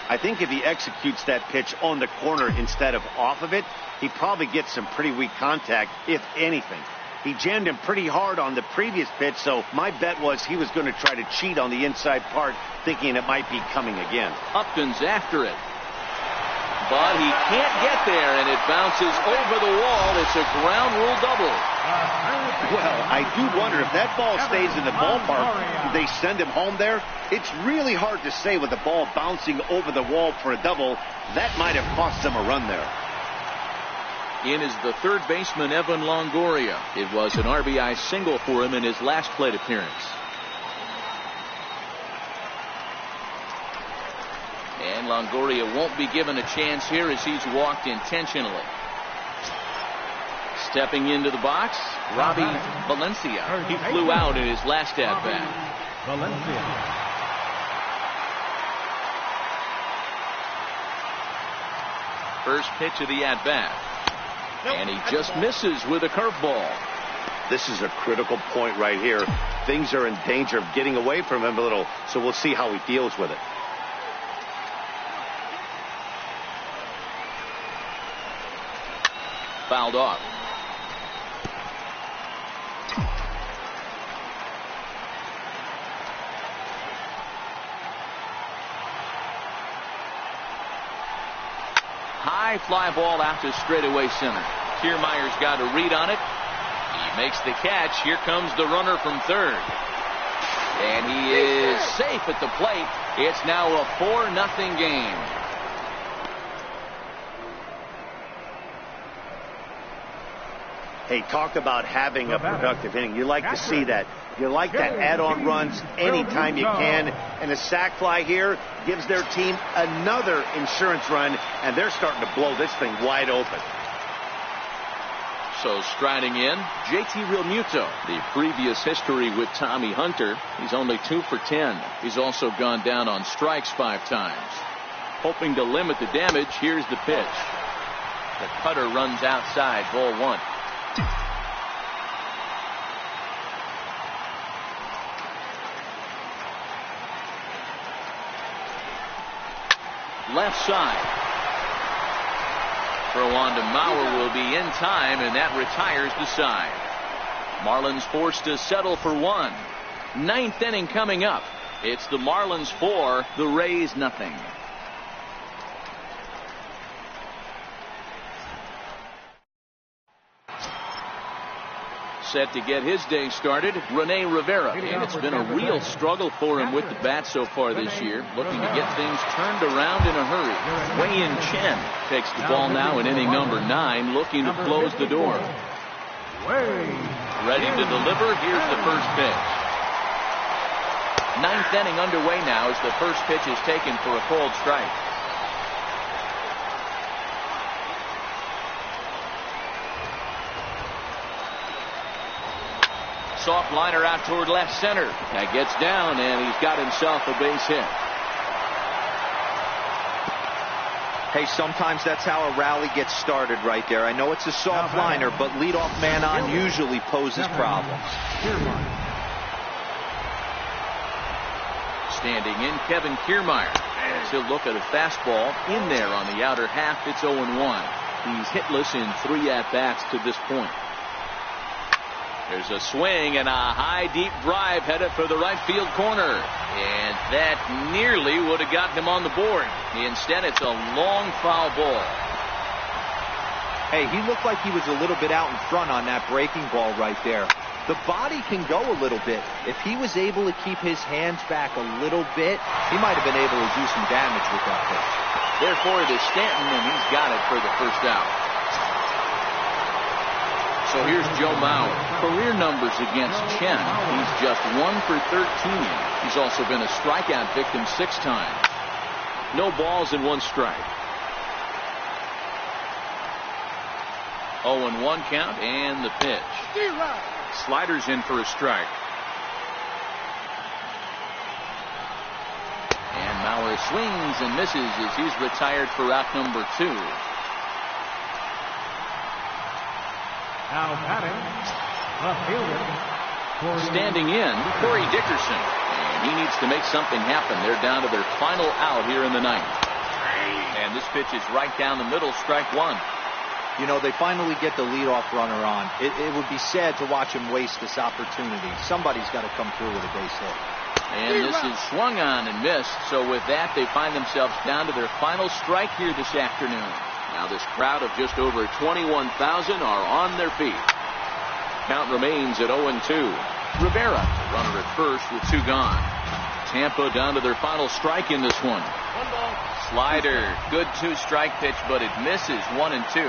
I think if he executes that pitch on the corner instead of off of it, he probably gets some pretty weak contact, if anything. He jammed him pretty hard on the previous pitch, so my bet was he was going to try to cheat on the inside part, thinking it might be coming again. Upton's after it. But he can't get there, and it bounces over the wall. It's a ground rule double. Well, I do wonder if that ball stays in the ballpark, do they send him home there? It's really hard to say with the ball bouncing over the wall for a double. That might have cost them a run there. In is the third baseman, Evan Longoria. It was an RBI single for him in his last plate appearance. And Longoria won't be given a chance here as he's walked intentionally. Stepping into the box, Robbie Valencia. He flew out in his last at-bat. Valencia. First pitch of the at-bat. And he just misses with a curveball. This is a critical point right here. Things are in danger of getting away from him a little, so we'll see how he deals with it. Fouled off. High fly ball out to straightaway center. Kiermaier's got a read on it. He makes the catch. Here comes the runner from third. And he is safe at the plate. It's now a 4-0 game. Hey, talk about having a productive inning. You like to see that. You like that add-on runs anytime you can. And the sac fly here gives their team another insurance run, and they're starting to blow this thing wide open. So striding in, JT Realmuto. The previous history with Tommy Hunter, he's only 2 for 10. He's also gone down on strikes 5 times. Hoping to limit the damage, here's the pitch. The cutter runs outside, ball 1. Left side. Throw on to Mauer will be in time, and that retires the side. Marlins forced to settle for 1. 9th inning coming up. It's the Marlins 4, the Rays nothing. Set to get his day started, Rene Rivera. And it's been a real struggle for him with the bat so far this year. Looking to get things turned around in a hurry. Wei-Yin Chen takes the ball now in inning number 9, looking to close the door. Ready to deliver. Here's the first pitch. 9th inning underway now as the first pitch is taken for a called strike. soft liner out toward left center. That gets down, and he's got himself a base hit. Hey, sometimes that's how a rally gets started right there. I know it's a soft liner, but leadoff man on usually poses problems. Standing in, Kevin Kiermaier. He'll look at a fastball in there on the outer half. It's 0-1. He's hitless in 3 at-bats to this point. There's a swing and a high, deep drive headed for the right field corner. And that nearly would have gotten him on the board. Instead, it's a long foul ball. Hey, he looked like he was a little bit out in front on that breaking ball right there. The body can go a little bit. If he was able to keep his hands back a little bit, he might have been able to do some damage with that pitch. Therefore, it is Stanton, and he's got it for the first out. So here's Joe Mauer. Career numbers against Chen. He's just 1 for 13. He's also been a strikeout victim 6 times. No balls and 1 strike. 0-1 count, and the pitch. Sliders in for a strike. And Mauer swings and misses as he's retired for out number 2. Now batting, the fielder. Standing in, Corey Dickerson. And he needs to make something happen. They're down to their final out here in the 9th. And this pitch is right down the middle, strike 1. You know, they finally get the leadoff runner on. It would be sad to watch him waste this opportunity. Somebody's got to come through with a base hit. And this is swung on and missed. So with that, they find themselves down to their final strike here this afternoon. Now this crowd of just over 21,000 are on their feet. Count remains at 0-2. Rivera, runner at first with 2 gone. Tampa down to their final strike in this one. 1 ball. Slider, good 2-strike pitch, but it misses 1 and 2.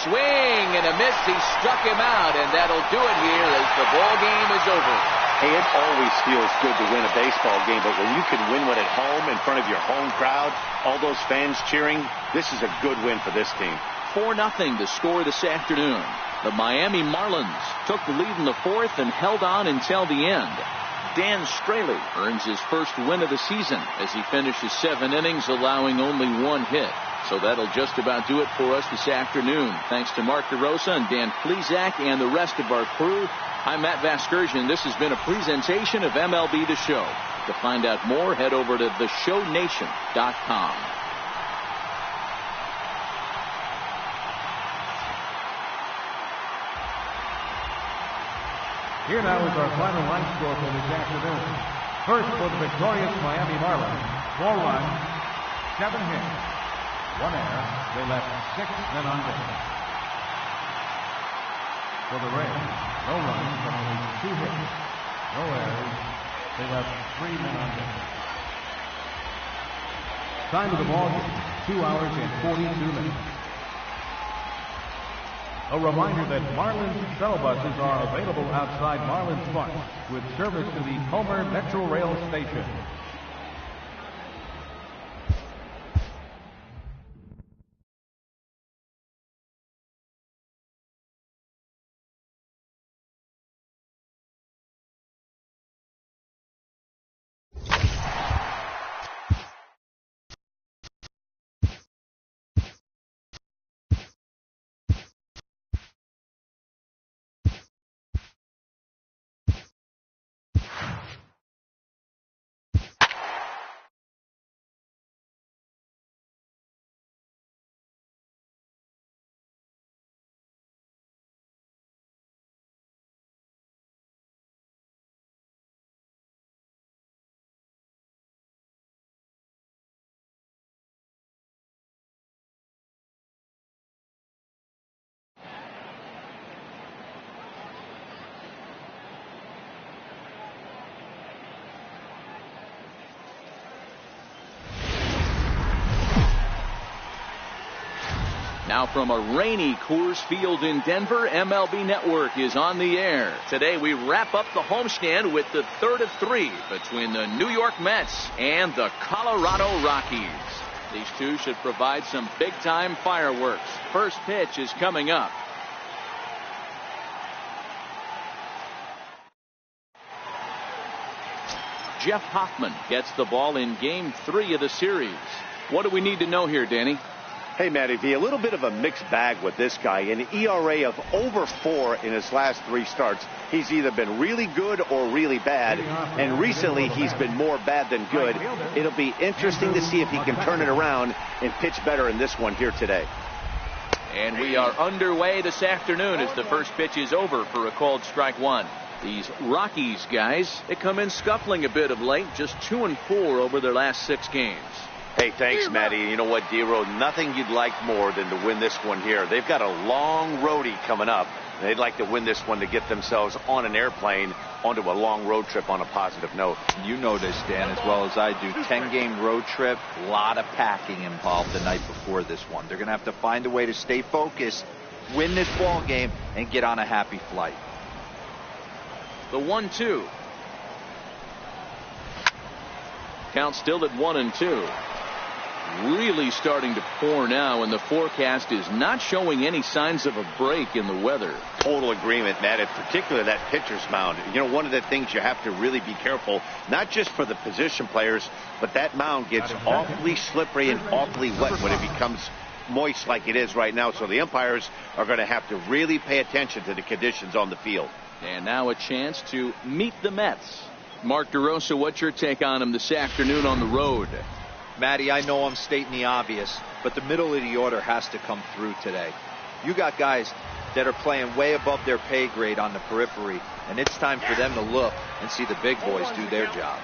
Swing and a miss. He struck him out, and that'll do it here as the ball game is over. Hey, it always feels good to win a baseball game, but when you can win one at home in front of your home crowd, all those fans cheering, this is a good win for this team. 4-0 the score this afternoon. The Miami Marlins took the lead in the 4th and held on until the end. Dan Straley earns his first win of the season as he finishes 7 innings, allowing only 1 hit. So that'll just about do it for us this afternoon. Thanks to Mark DeRosa and Dan Plesac and the rest of our crew. I'm Matt Vasgersian. This has been a presentation of MLB The Show. To find out more, head over to theshownation.com. Here now is our final line score for this afternoon. First for the victorious Miami Marlins. 4 runs, 7 hits, 1 error. They left 6 men on base. For the Rays, no runs but only 2 hits, no errors. They left 3 men on base. Time of the ball game, 2 hours and 42 minutes. A reminder that Marlins shuttle buses are available outside Marlins Park with service to the Homer Metro Rail Station. Now from a rainy Coors Field in Denver, MLB Network is on the air. Today we wrap up the homestand with the 3rd of 3 between the New York Mets and the Colorado Rockies. These two should provide some big-time fireworks. First pitch is coming up. Jeff Hoffman gets the ball in Game 3 of the series. What do we need to know here, Danny? Hey, Matty V, a little bit of a mixed bag with this guy. An ERA of over 4 in his last 3 starts. He's either been really good or really bad, and recently he's been more bad than good. It'll be interesting to see if he can turn it around and pitch better in this one here today. And we are underway this afternoon as the first pitch is over for a called strike 1. These Rockies guys, they come in scuffling a bit of late, just 2-4 over their last 6 games. Hey, thanks, Matty. You know what, D-Row? Nothing you'd like more than to win this one here. They've got a long roadie coming up. They'd like to win this one to get themselves on an airplane onto a long road trip on a positive note. You know this, Dan, as well as I do. 10-game road trip, a lot of packing involved the night before this one. They're going to have to find a way to stay focused, win this ball game, and get on a happy flight. The 1-2. Count still at 1-2. Really starting to pour now, and the forecast is not showing any signs of a break in the weather. Total agreement, Matt, and particularly that pitcher's mound. You know, one of the things you have to really be careful, not just for the position players, but that mound gets awfully slippery and awfully wet when it becomes moist like it is right now. So the umpires are going to have to really pay attention to the conditions on the field. And now a chance to meet the Mets. Mark DeRosa, what's your take on him this afternoon on the road? Matty, I know I'm stating the obvious, but the middle of the order has to come through today. You got guys that are playing way above their pay grade on the periphery, and it's time for them to look and see the big boys do their job.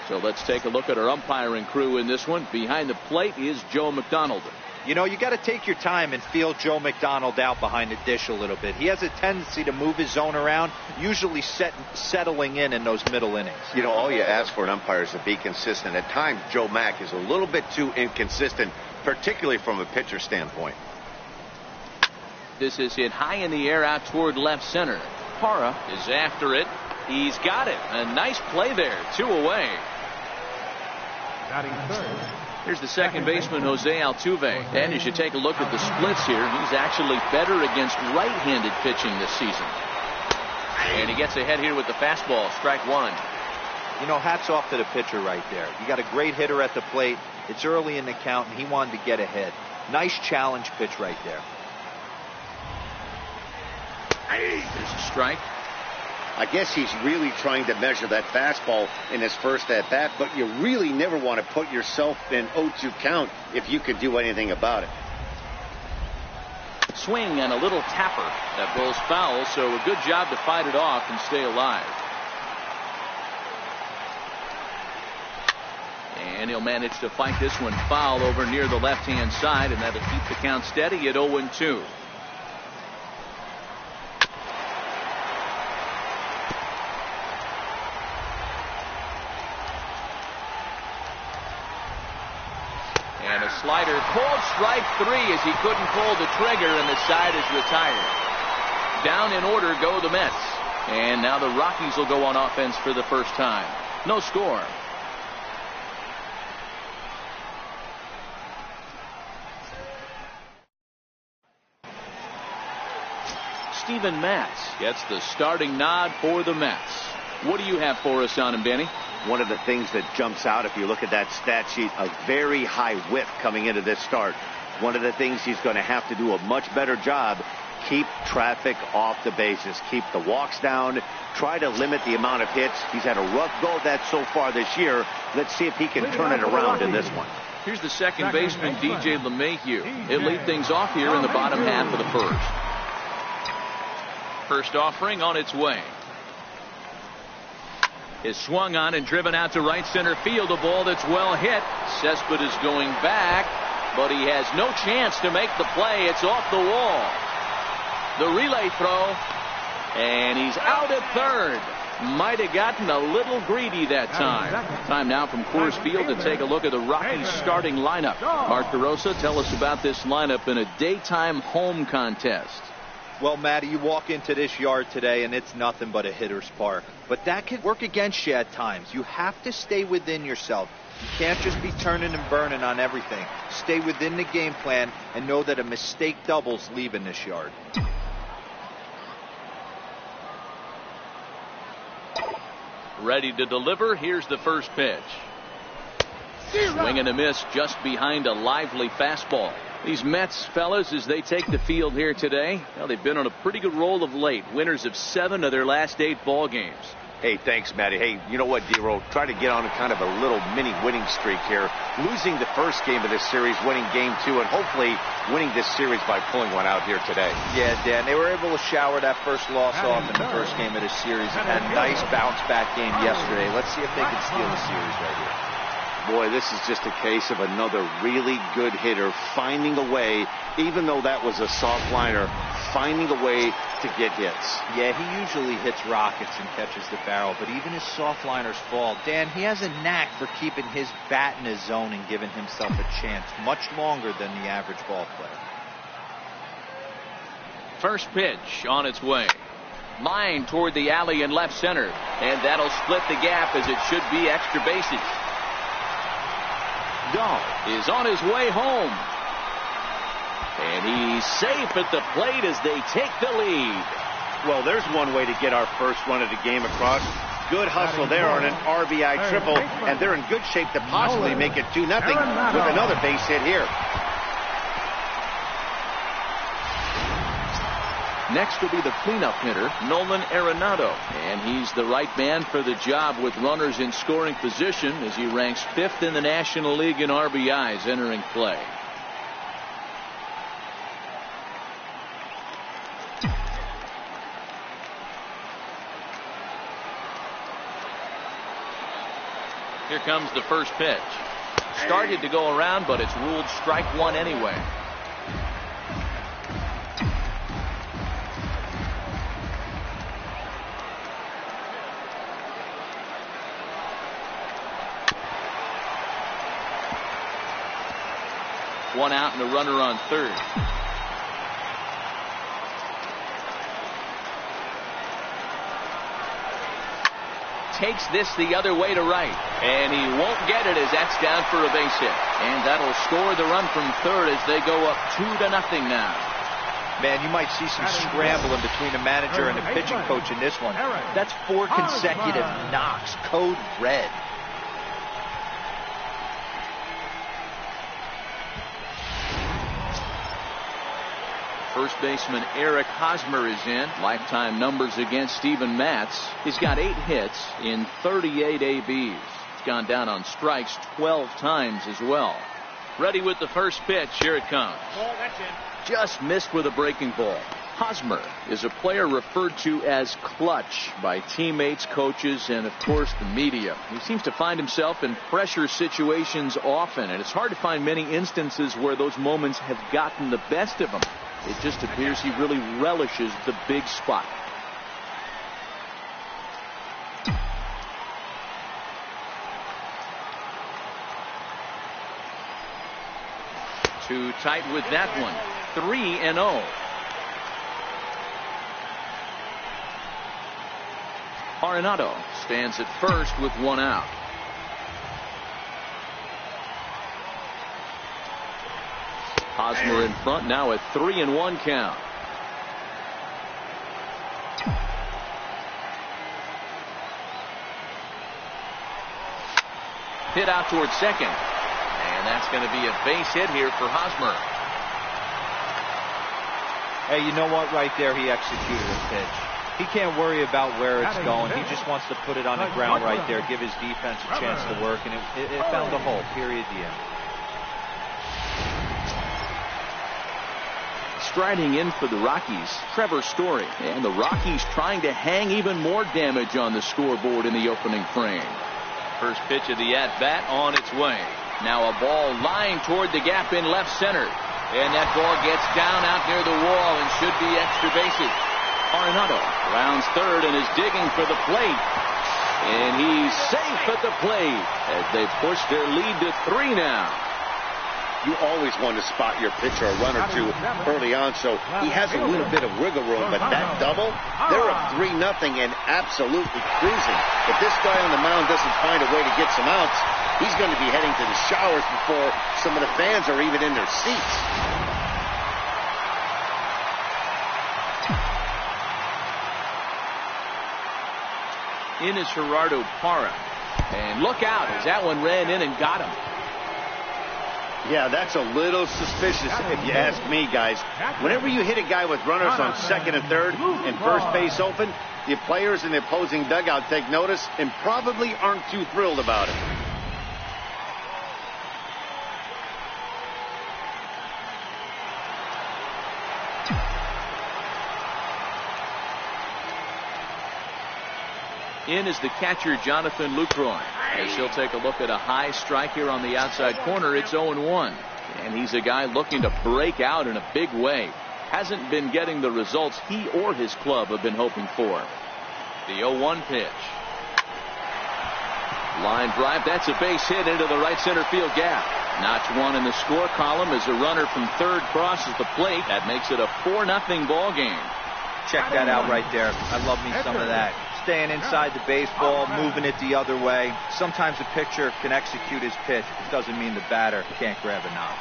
So let's take a look at our umpiring crew in this one. Behind the plate is Joe McDonald. You know, you got to take your time and feel Joe McDonald out behind the dish a little bit. He has a tendency to move his zone around, usually settling in those middle innings. You know, all you ask for an umpire is to be consistent. At times, Joe Mack is a little bit too inconsistent, particularly from a pitcher standpoint. This is hit high in the air out toward left center. Parra is after it. He's got it. A nice play there. 2 away. Batting third. Here's the second baseman, Jose Altuve. And as you take a look at the splits here, he's actually better against right-handed pitching this season. And he gets ahead here with the fastball, strike 1. You know, hats off to the pitcher right there. You got a great hitter at the plate. It's early in the count, and he wanted to get ahead. Nice challenge pitch right there. There's a strike. I guess he's really trying to measure that fastball in his first at-bat, but you really never want to put yourself in 0-2 count if you could do anything about it. Swing and a little tapper that rolls foul, so a good job to fight it off and stay alive. And he'll manage to fight this one foul over near the left-hand side, and that'll keep the count steady at 0-2. And a slider, called strike 3 as he couldn't pull the trigger, and the side is retired. Down in order go the Mets. And now the Rockies will go on offense for the first time. No score. Steven Matz gets the starting nod for the Mets. What do you have for us on him, Danny? One of the things that jumps out, if you look at that stat sheet, a very high whip coming into this start. One of the things he's going to have to do a much better job, keep traffic off the bases, keep the walks down, try to limit the amount of hits. He's had a rough go at that so far this year. Let's see if he can turn it around in this one. Here's the second baseman, DJ LeMahieu. He'll lead things off here in the bottom half of the first. First offering on its way. Is swung on and driven out to right center field. A ball that's well hit. Cespedes is going back, but he has no chance to make the play. It's off the wall. The relay throw, and he's out at third. Might have gotten a little greedy that time. Time now from Coors Field to take a look at the Rockies starting lineup. Mark DeRosa, tell us about this lineup in a daytime home contest. Well, Matty, you walk into this yard today and it's nothing but a hitter's park. But that can work against you at times. You have to stay within yourself. You can't just be turning and burning on everything. Stay within the game plan and know that a mistake doubles leaving this yard. Ready to deliver. Here's the first pitch. Swing and a miss just behind a lively fastball. These Mets fellas, as they take the field here today, well, they've been on a pretty good roll of late. Winners of 7 of their last 8 ball games. Hey, thanks, Matty. Hey, you know what, D-Roll? Try to get on a kind of a little mini winning streak here. Losing the first game of this series, winning game 2, and hopefully winning this series by pulling one out here today. Yeah, Dan, they were able to shower that first loss off in the first game of this series and had a nice bounce-back game yesterday. Let's see if they can steal the series right here. Boy, this is just a case of another really good hitter finding a way, even though that was a soft liner, finding a way to get hits. Yeah, he usually hits rockets and catches the barrel, but even his soft liners fall. Dan, he has a knack for keeping his bat in his zone and giving himself a chance much longer than the average ball player. First pitch on its way. Line toward the alley in left center, and that'll split the gap as it should be extra bases. Dahl is on his way home. And he's safe at the plate as they take the lead. Well, there's one way to get our first run of the game across. Good hustle there on an RBI triple, and they're in good shape to possibly make it 2-0 with another base hit here. Next will be the cleanup hitter, Nolan Arenado. And he's the right man for the job with runners in scoring position as he ranks 5th in the National League in RBIs entering play. Here comes the first pitch. Started to go around, but it's ruled strike 1 anyway. One out and a runner on third. Takes this the other way to right, and he won't get it as that's down for a base hit, and that'll score the run from third as they go up 2-0 now. Man, you might see some scrambling between the manager and the pitching coach in this one. That's 4 consecutive knocks, code red. First baseman Eric Hosmer is in. Lifetime numbers against Steven Matz. He's got 8 hits in 38 ABs. He's gone down on strikes 12 times as well. Ready with the first pitch. Here it comes. That's in. Just missed with a breaking ball. Hosmer is a player referred to as clutch by teammates, coaches, and of course the media. He seems to find himself in pressure situations often, and it's hard to find many instances where those moments have gotten the best of him. It just appears he really relishes the big spot. Too tight with that one. 3-0. Arenado stands at first with 1 out. Hosmer in front now at 3-1 count. Hit out towards second. And that's going to be a base hit here for Hosmer. Hey, you know what? Right there, he executed a pitch. He can't worry about where it's going. He just wants to put it on the ground right there, give his defense a chance to work, and it found a hole, period, the end. Striding in for the Rockies, Trevor Story. And the Rockies trying to hang even more damage on the scoreboard in the opening frame. First pitch of the at-bat on its way. Now a ball lined toward the gap in left center. And that ball gets down out near the wall and should be extra bases. Arenado rounds third and is digging for the plate. And he's safe at the plate as they push their lead to 3 now. You always want to spot your pitcher a run or two early on, so he has a little bit of wiggle room. But that double, they're up 3-0 and absolutely cruising. If this guy on the mound doesn't find a way to get some outs, he's going to be heading to the showers before some of the fans are even in their seats. In is Gerardo Parra. And look out as that one ran in and got him. Yeah, that's a little suspicious if you ask me, guys. Whenever you hit a guy with runners on second and third and first base open, the players in the opposing dugout take notice and probably aren't too thrilled about it. In is the catcher, Jonathan Lucroy, as he'll take a look at a high strike here on the outside corner. It's 0-1. And he's a guy looking to break out in a big way. Hasn't been getting the results he or his club have been hoping for. The 0-1 pitch. Line drive. That's a base hit into the right center field gap. Notch one in the score column as a runner from third crosses the plate. That makes it a 4-0 ball game. Check that out right there. I love me some of that. Staying inside the baseball, moving it the other way. Sometimes a pitcher can execute his pitch. It doesn't mean the batter can't grab a knock.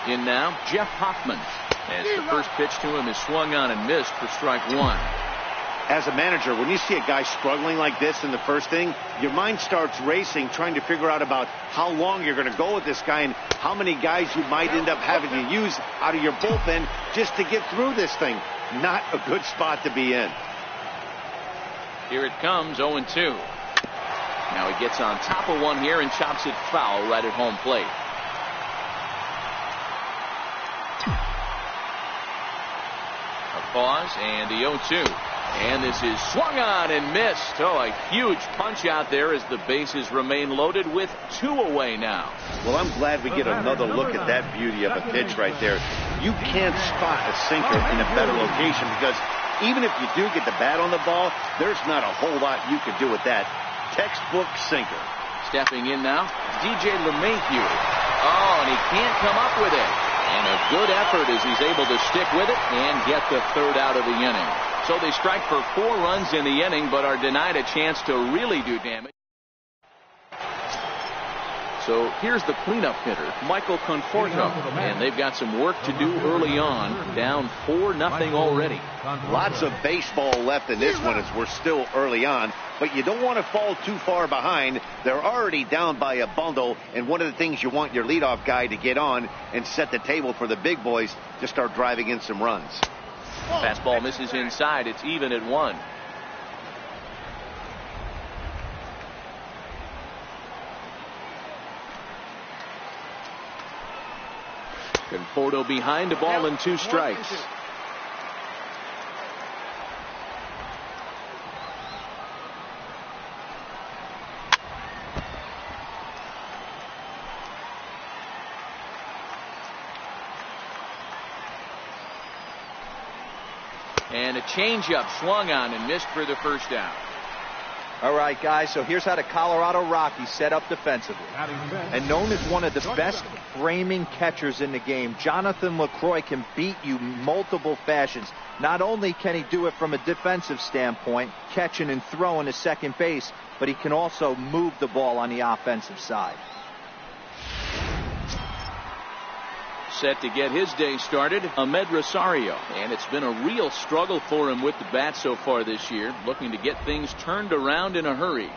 In now, Jeff Hoffman, as the first pitch to him is swung on and missed for strike one. As a manager, when you see a guy struggling like this in the first inning, your mind starts racing, trying to figure out about how long you're going to go with this guy and how many guys you might end up having to use out of your bullpen just to get through this thing. Not a good spot to be in. Here it comes, 0-2. Now he gets on top of one here and chops it foul right at home plate. A pause and the 0-2. And this is swung on and missed. Oh, a huge punch out there as the bases remain loaded with 2 away now. Well, I'm glad we get another look at that beauty of a pitch right there. You can't spot a sinker in a better location because even if you do get the bat on the ball, there's not a whole lot you could do with that. Textbook sinker. Stepping in now, DJ LeMahieu. Oh, and he can't come up with it. And a good effort as he's able to stick with it and get the third out of the inning. So they strike for 4 runs in the inning, but are denied a chance to really do damage. So here's the cleanup hitter, Michael Conforto, and they've got some work to do early on, down 4-0 already. Lots of baseball left in this one as we're still early on, but you don't want to fall too far behind. They're already down by a bundle, and one of the things you want your leadoff guy to get on and set the table for the big boys to start driving in some runs. Fastball misses inside. It's even at 1. Conforto behind, a ball and 2 strikes. And a changeup swung on and missed for the first down. All right, guys, so here's how the Colorado Rockies set up defensively. And known as one of the best framing catchers in the game, Jonathan Lucroy can beat you multiple fashions. Not only can he do it from a defensive standpoint, catching and throwing to second base, but he can also move the ball on the offensive side. Set to get his day started, Ahmed Rosario. And it's been a real struggle for him with the bat so far this year, looking to get things turned around in a hurry.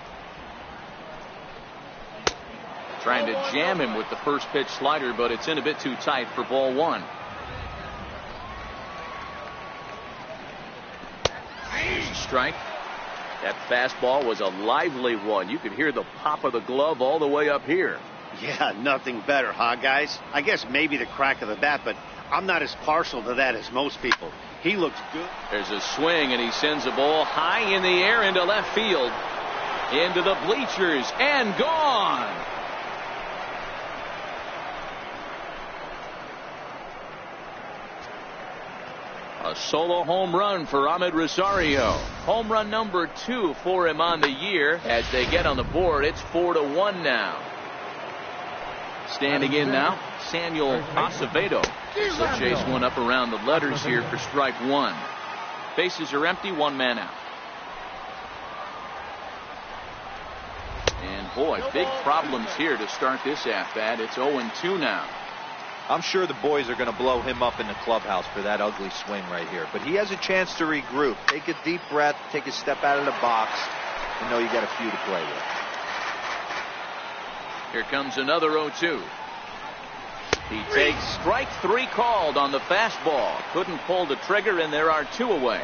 Trying to jam him with the first pitch slider, but it's in a bit too tight for ball 1. Strike. That fastball was a lively one. You could hear the pop of the glove all the way up here. Yeah, nothing better, huh, guys? I guess maybe the crack of the bat, but I'm not as partial to that as most people. He looks good. There's a swing, and he sends a ball high in the air into left field. Into the bleachers, and gone. A solo home run for Ahmed Rosario. Home run number 2 for him on the year. As they get on the board, it's 4-1 now. Standing in now, Samuel Acevedo. He'll chase one up around the letters here for strike 1. Bases are empty, 1 man out. And boy, big problems here to start this at-bat. It's 0-2 now. I'm sure the boys are going to blow him up in the clubhouse for that ugly swing right here. But he has a chance to regroup. Take a deep breath, take a step out of the box, and know you got a few to play with. Here comes another 0-2. He takes strike 3 called on the fastball. Couldn't pull the trigger, and there are 2 away.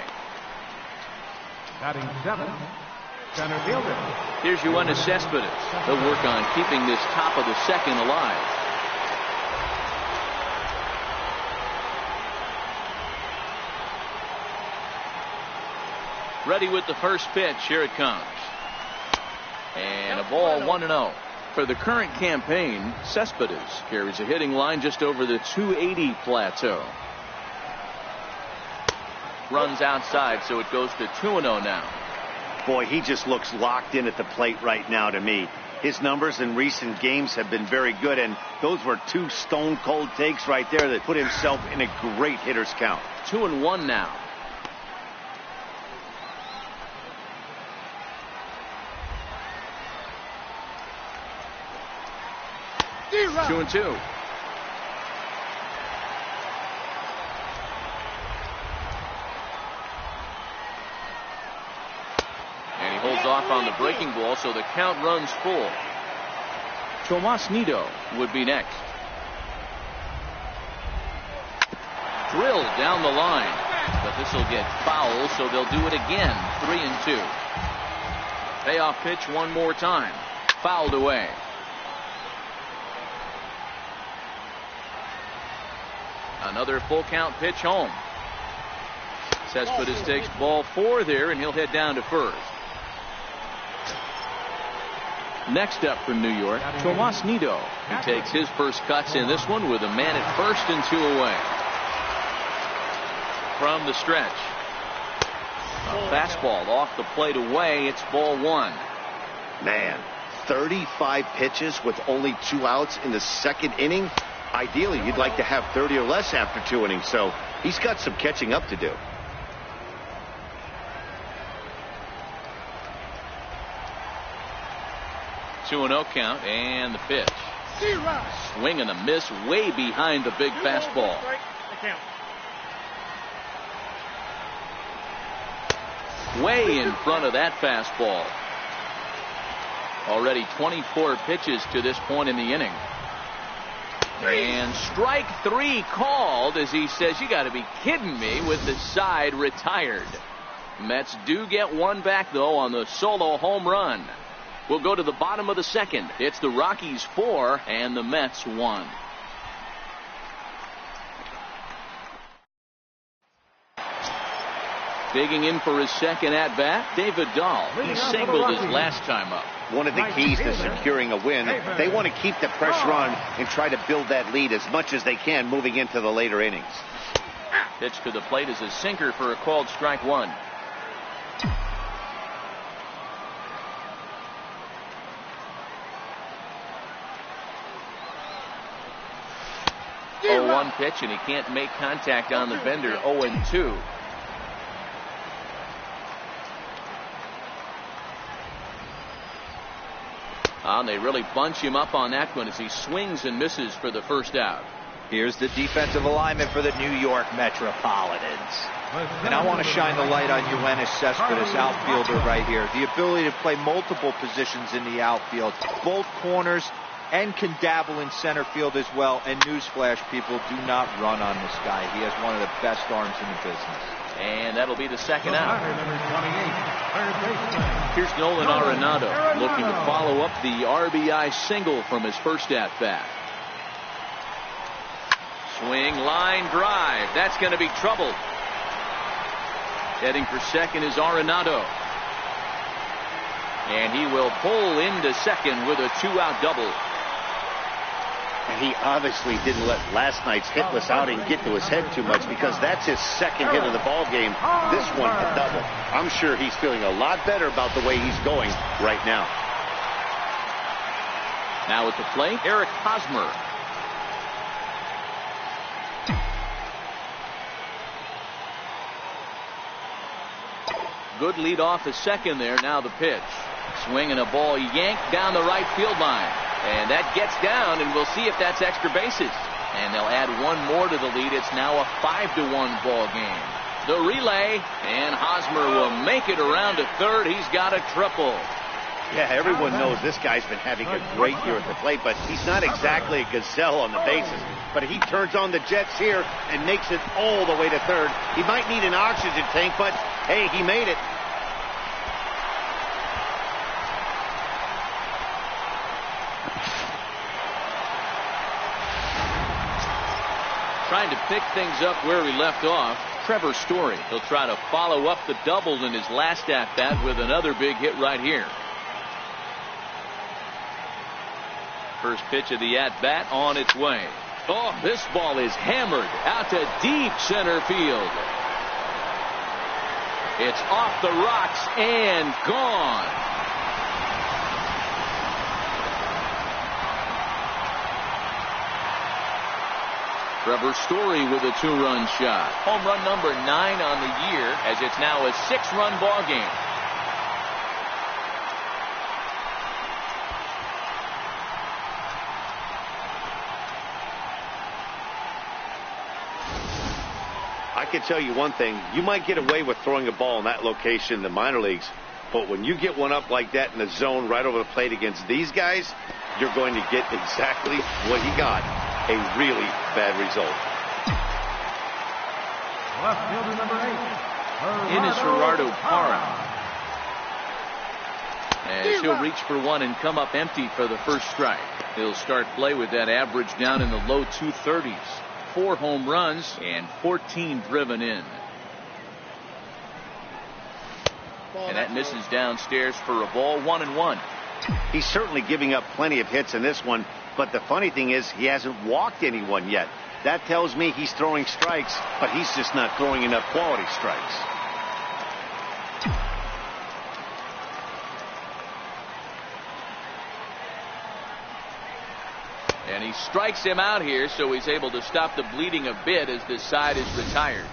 Batting 7, center fielder. Here's Yoenis Cespedes. He'll work on keeping this top of the second alive. Ready with the first pitch. Here it comes. And a ball 1-0. For the current campaign, Cespedes carries a hitting line just over the 280 plateau. Runs outside, so it goes to 2-0 now. Boy, he just looks locked in at the plate right now to me. His numbers in recent games have been very good, and those were 2 stone-cold takes right there that put himself in a great hitter's count. 2-1 now. D-Rock. 2-2. And he holds off on the breaking ball, so the count runs full. Tomas Nido would be next. Drilled down the line, but this will get foul, so they'll do it again. 3-2. Payoff pitch one more time. Fouled away. Another full count pitch home. Cespedes takes ball 4 there, and he'll head down to first. Next up from New York, Tomas Nido. He takes his first cuts in this one with a man at first and 2 away. From the stretch. A fastball off the plate away. It's ball 1. Man, 35 pitches with only 2 outs in the second inning. Ideally, you'd like to have 30 or less after 2 innings, so he's got some catching up to do. Two and 0 count, and the pitch. Swing and a miss way behind the big fastball. Way in front of that fastball. Already 24 pitches to this point in the inning. And strike 3 called as he says, you got to be kidding me, with the side retired. Mets do get 1 back, though, on the solo home run. We'll go to the bottom of the second. It's the Rockies 4 and the Mets 1. Digging in for his second at-bat, David Dahl. He singled his last time up. One of the keys to securing a win, they want to keep the pressure on and try to build that lead as much as they can moving into the later innings. Pitch to the plate is a sinker for a called strike 1. Oh, 1 pitch, and he can't make contact on the bender. 0-2. They really bunch him up on that one as he swings and misses for the first out. Here's the defensive alignment for the New York Metropolitans. And I want to shine the light on Yoenis Cespedes, outfielder right here. The ability to play multiple positions in the outfield, both corners, and can dabble in center field as well. And newsflash, people, do not run on this guy. He has one of the best arms in the business. And that'll be the second out. Here's Nolan Arenado looking to follow up the RBI single from his first at-bat. Swing, line drive. That's going to be trouble. Heading for second is Arenado. And he will pull into second with a 2-out double. And he obviously didn't let last night's hitless outing get to his head too much, because that's his second hit of the ball game. This one a double. I'm sure he's feeling a lot better about the way he's going right now. Now at the plate, Eric Hosmer. Good lead off the second there. Now the pitch. Swing and a ball yanked down the right field line. And that gets down, and we'll see if that's extra bases. And they'll add one more to the lead. It's now a 5-1 ball game. The relay, and Hosmer will make it around to third. He's got a triple. Yeah, everyone knows this guy's been having a great year at the plate, but he's not exactly a gazelle on the bases. But he turns on the jets here and makes it all the way to third. He might need an oxygen tank, but hey, he made it. Trying to pick things up where he left off, Trevor Story. He'll try to follow up the double in his last at-bat with another big hit right here. First pitch of the at-bat on its way. Oh, this ball is hammered out to deep center field. It's off the rocks and gone. Trevor Story with a 2-run shot. Home run number 9 on the year, as it's now a 6-run ball game. I can tell you one thing. You might get away with throwing a ball in that location in the minor leagues, but when you get one up like that in the zone right over the plate against these guys, you're going to get exactly what he got. A really bad result. Left fielder number 8. In is Gerardo Parra. As he'll reach for one and come up empty for the first strike. He'll start play with that average down in the low 230s. 4 home runs and 14 driven in. And that misses downstairs for a ball. 1-1. He's certainly giving up plenty of hits in this one, but the funny thing is he hasn't walked anyone yet. That tells me he's throwing strikes, but he's just not throwing enough quality strikes. And he strikes him out here, so he's able to stop the bleeding a bit as this side is retired.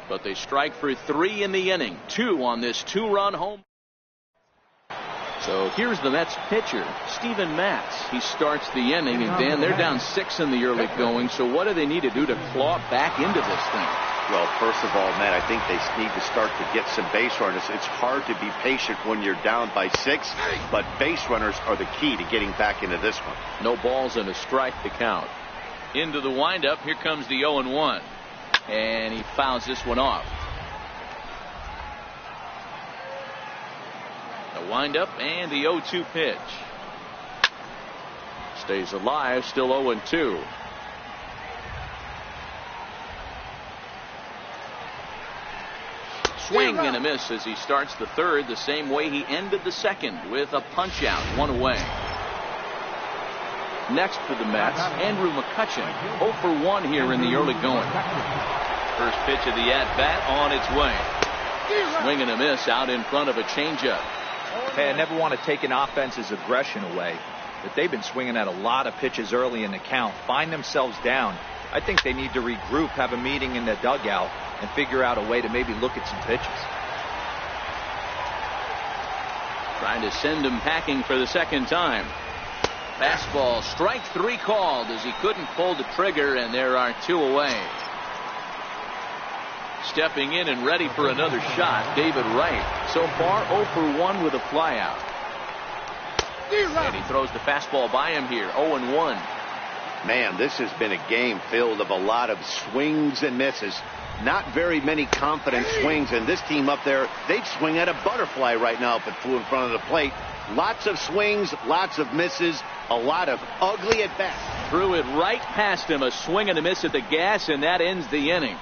But they strike for 3 in the inning. 2 on this 2-run home. So here's the Mets pitcher, Steven Matz. He starts the inning, and Dan, they're down 6 in the early going. So what do they need to do to claw back into this thing? Well, first of all, Matt, I think they need to start to get some base runners. It's hard to be patient when you're down by 6, but base runners are the key to getting back into this one. No balls and a strike to count. Into the windup, here comes the 0-1. And he fouls this one off. The windup and the 0-2 pitch. Stays alive, still 0-2. Swing and a miss as he starts the third the same way he ended the second, with a punch out, 1 away. Next for the Mets, Andrew McCutchen, 0 for 1 here in the early going. First pitch of the at-bat on its way. Swing and a miss out in front of a changeup. Hey, I never want to take an offense's aggression away, but they've been swinging at a lot of pitches early in the count, find themselves down. I think they need to regroup, have a meeting in the dugout, and figure out a way to maybe look at some pitches. Trying to send him packing for the second time. Fastball, strike 3 called as he couldn't pull the trigger, and there are 2 away. Stepping in and ready for another shot, David Wright. So far 0 for 1 with a flyout. And he throws the fastball by him here, 0-1. Man, this has been a game filled of a lot of swings and misses. Not very many confident swings, and this team up there, they'd swing at a butterfly right now if it flew in front of the plate. Lots of swings, lots of misses, a lot of ugly at bats. Threw it right past him, a swing and a miss at the gas, and that ends the inning.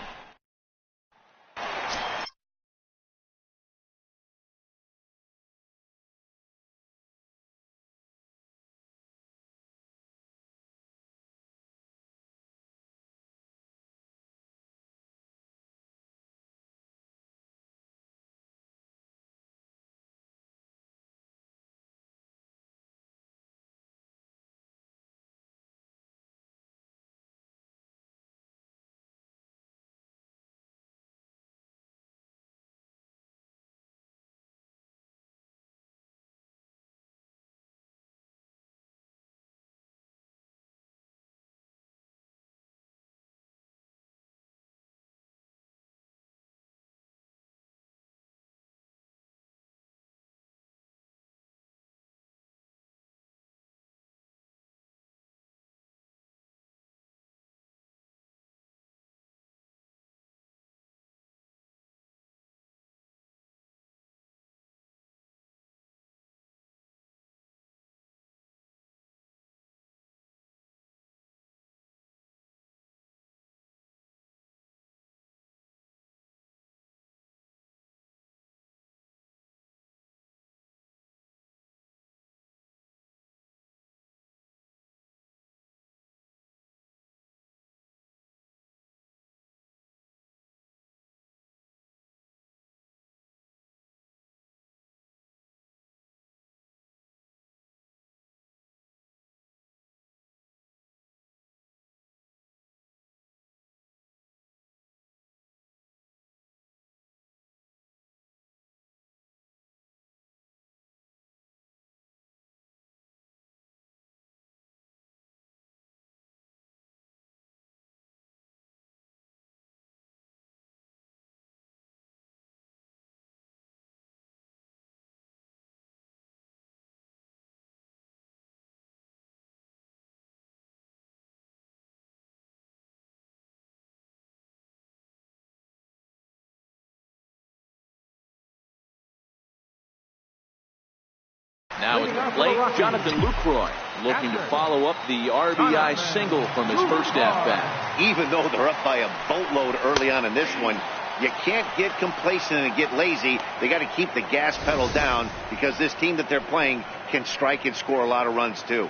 Now at the plate, Jonathan Lucroy looking to follow up the RBI single from his first at-bat. Even though they're up by a boatload early on in this one, you can't get complacent and get lazy. They got to keep the gas pedal down because this team that they're playing can strike and score a lot of runs too.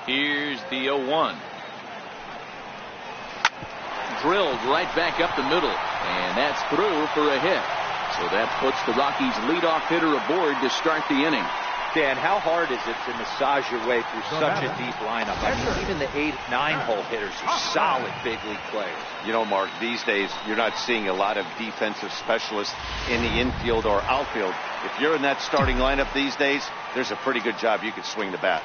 Here's the 0-1. Drilled right back up the middle, and that's through for a hit. So that puts the Rockies' leadoff hitter aboard to start the inning. Dan, how hard is it to massage your way through such a deep lineup? I mean, even the 8, 9-hole hitters are solid big league players. You know, Mark, these days you're not seeing a lot of defensive specialists in the infield or outfield. If you're in that starting lineup these days, there's a pretty good job you could swing the bat.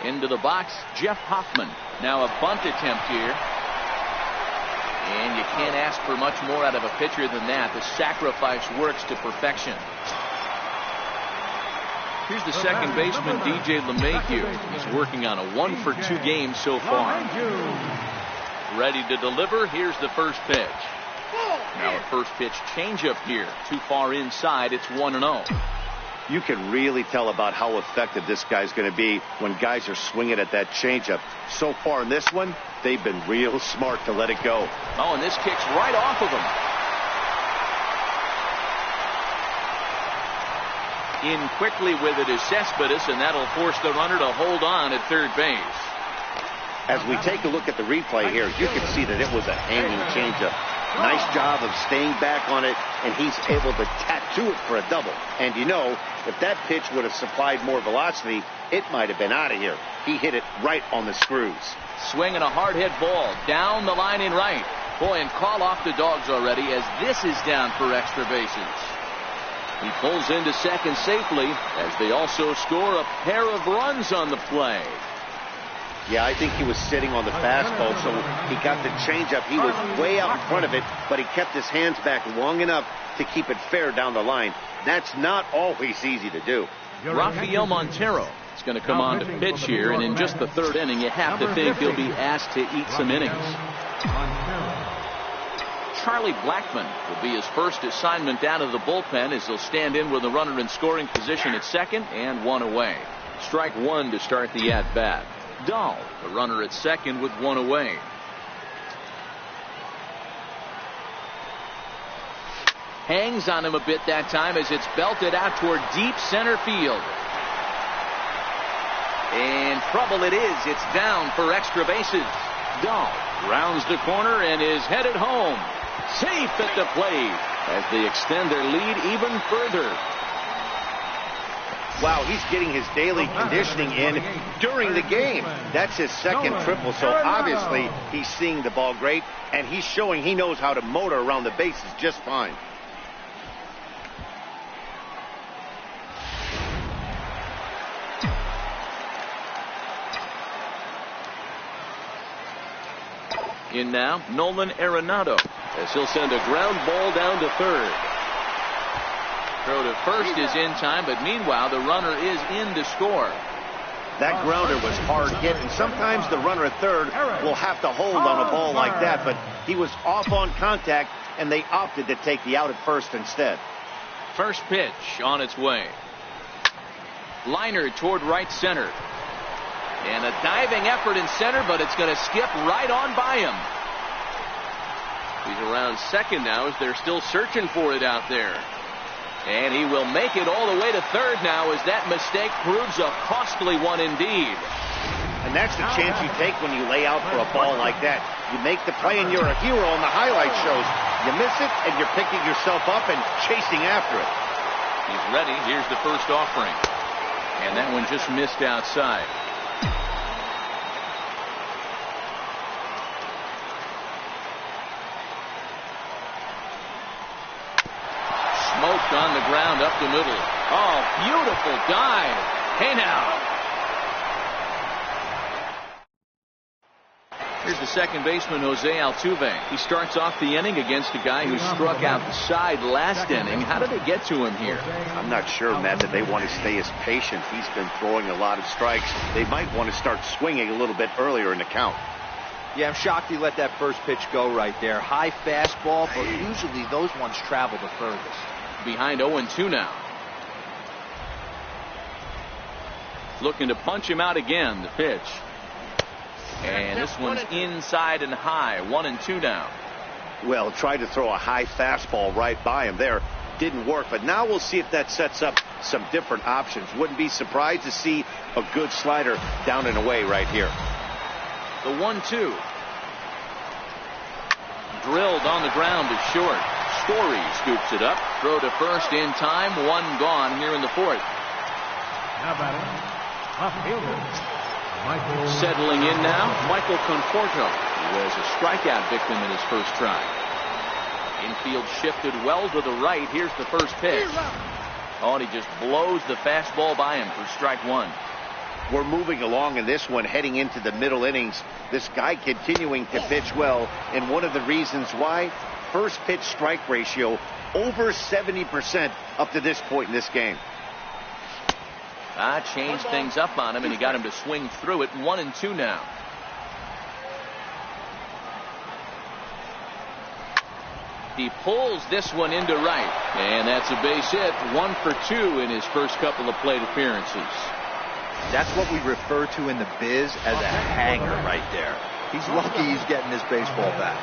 Into the box, Jeff Hoffman. Now a bunt attempt here. And you can't ask for much more out of a pitcher than that. The sacrifice works to perfection. Here's the second baseman, DJ LeMahieu. He's working on a 1-for-2 game so far. Ready to deliver. Here's the first pitch. Now a first pitch changeup here. Too far inside. It's 1-0. You can really tell about how effective this guy's going to be when guys are swinging at that changeup. So far in this one, they've been real smart to let it go. Oh, and this kicks right off of him. In quickly with it is Cespedes, and that'll force the runner to hold on at third base. As we take a look at the replay here, you can see that it was a hanging changeup. Nice job of staying back on it, and he's able to tattoo it for a double. And you know, if that pitch would have supplied more velocity, it might have been out of here. He hit it right on the screws. Swinging a hard hit ball down the line in right. Boy, and call off the dogs already as this is down for extra bases. He pulls into second safely as they also score a pair of runs on the play. Yeah, I think he was sitting on the fastball, so he got the changeup. He was way out in front of it, but he kept his hands back long enough to keep it fair down the line. That's not always easy to do. Rafael Montero is going to come on to pitch here, and in just the third inning, you have to think he'll be asked to eat some innings. Charlie Blackmon will be his first assignment down to the bullpen as he'll stand in with a runner in scoring position at second and one away. Strike one to start the at-bat. Dahl, the runner at second with one away. Hangs on him a bit that time as it's belted out toward deep center field. And trouble it is. It's down for extra bases. Dahl rounds the corner and is headed home. Safe at the plate as they extend their lead even further. Wow, he's getting his daily conditioning in during the game. That's his second triple, so obviously he's seeing the ball great, and he's showing he knows how to motor around the bases just fine. In now, Nolan Arenado as he'll send a ground ball down to third. Throw to first is in time, but meanwhile the runner is in to score. That grounder was hard hit, and sometimes the runner at third will have to hold on a ball like that, but he was off on contact, and they opted to take the out at first instead. First pitch on its way. Liner toward right center. And a diving effort in center, but it's going to skip right on by him. He's around second now as they're still searching for it out there. And he will make it all the way to third now as that mistake proves a costly one indeed. And that's the chance you take when you lay out for a ball like that. You make the play and you're a hero on the highlight shows. You miss it and you're picking yourself up and chasing after it. He's ready. Here's the first offering. And that one just missed outside. Smoked on the ground up the middle. Oh, beautiful dive. Hey now. Here's the second baseman, Jose Altuve. He starts off the inning against a guy who struck out the side last inning. How did they get to him here? I'm not sure, Matt, that they want to stay as patient. He's been throwing a lot of strikes. They might want to start swinging a little bit earlier in the count. Yeah, I'm shocked he let that first pitch go right there. High fastball, but usually those ones travel the furthest. Behind 0-2 now. Looking to punch him out again, the pitch. And this one's inside and high. 1-2 now. Well, tried to throw a high fastball right by him there. Didn't work, but now we'll see if that sets up some different options. Wouldn't be surprised to see a good slider down and away right here. The 1-2. Drilled on the ground to short. Story scoops it up. Throw to first in time. One gone here in the fourth. Now batting, left fielder, Michael. Settling in now, Michael Conforto, who was a strikeout victim in his first try. Infield shifted well to the right. Here's the first pitch. Oh, and he just blows the fastball by him for strike one. We're moving along in this one, heading into the middle innings. This guy continuing to pitch well, and one of the reasons why, first pitch strike ratio over 70% up to this point in this game. Changed things up on him, and he got him to swing through it. 1-2 now. He pulls this one into right, and that's a base hit. 1 for 2 in his first couple of plate appearances. That's what we refer to in the biz as a hanger right there. He's lucky he's getting his baseball back.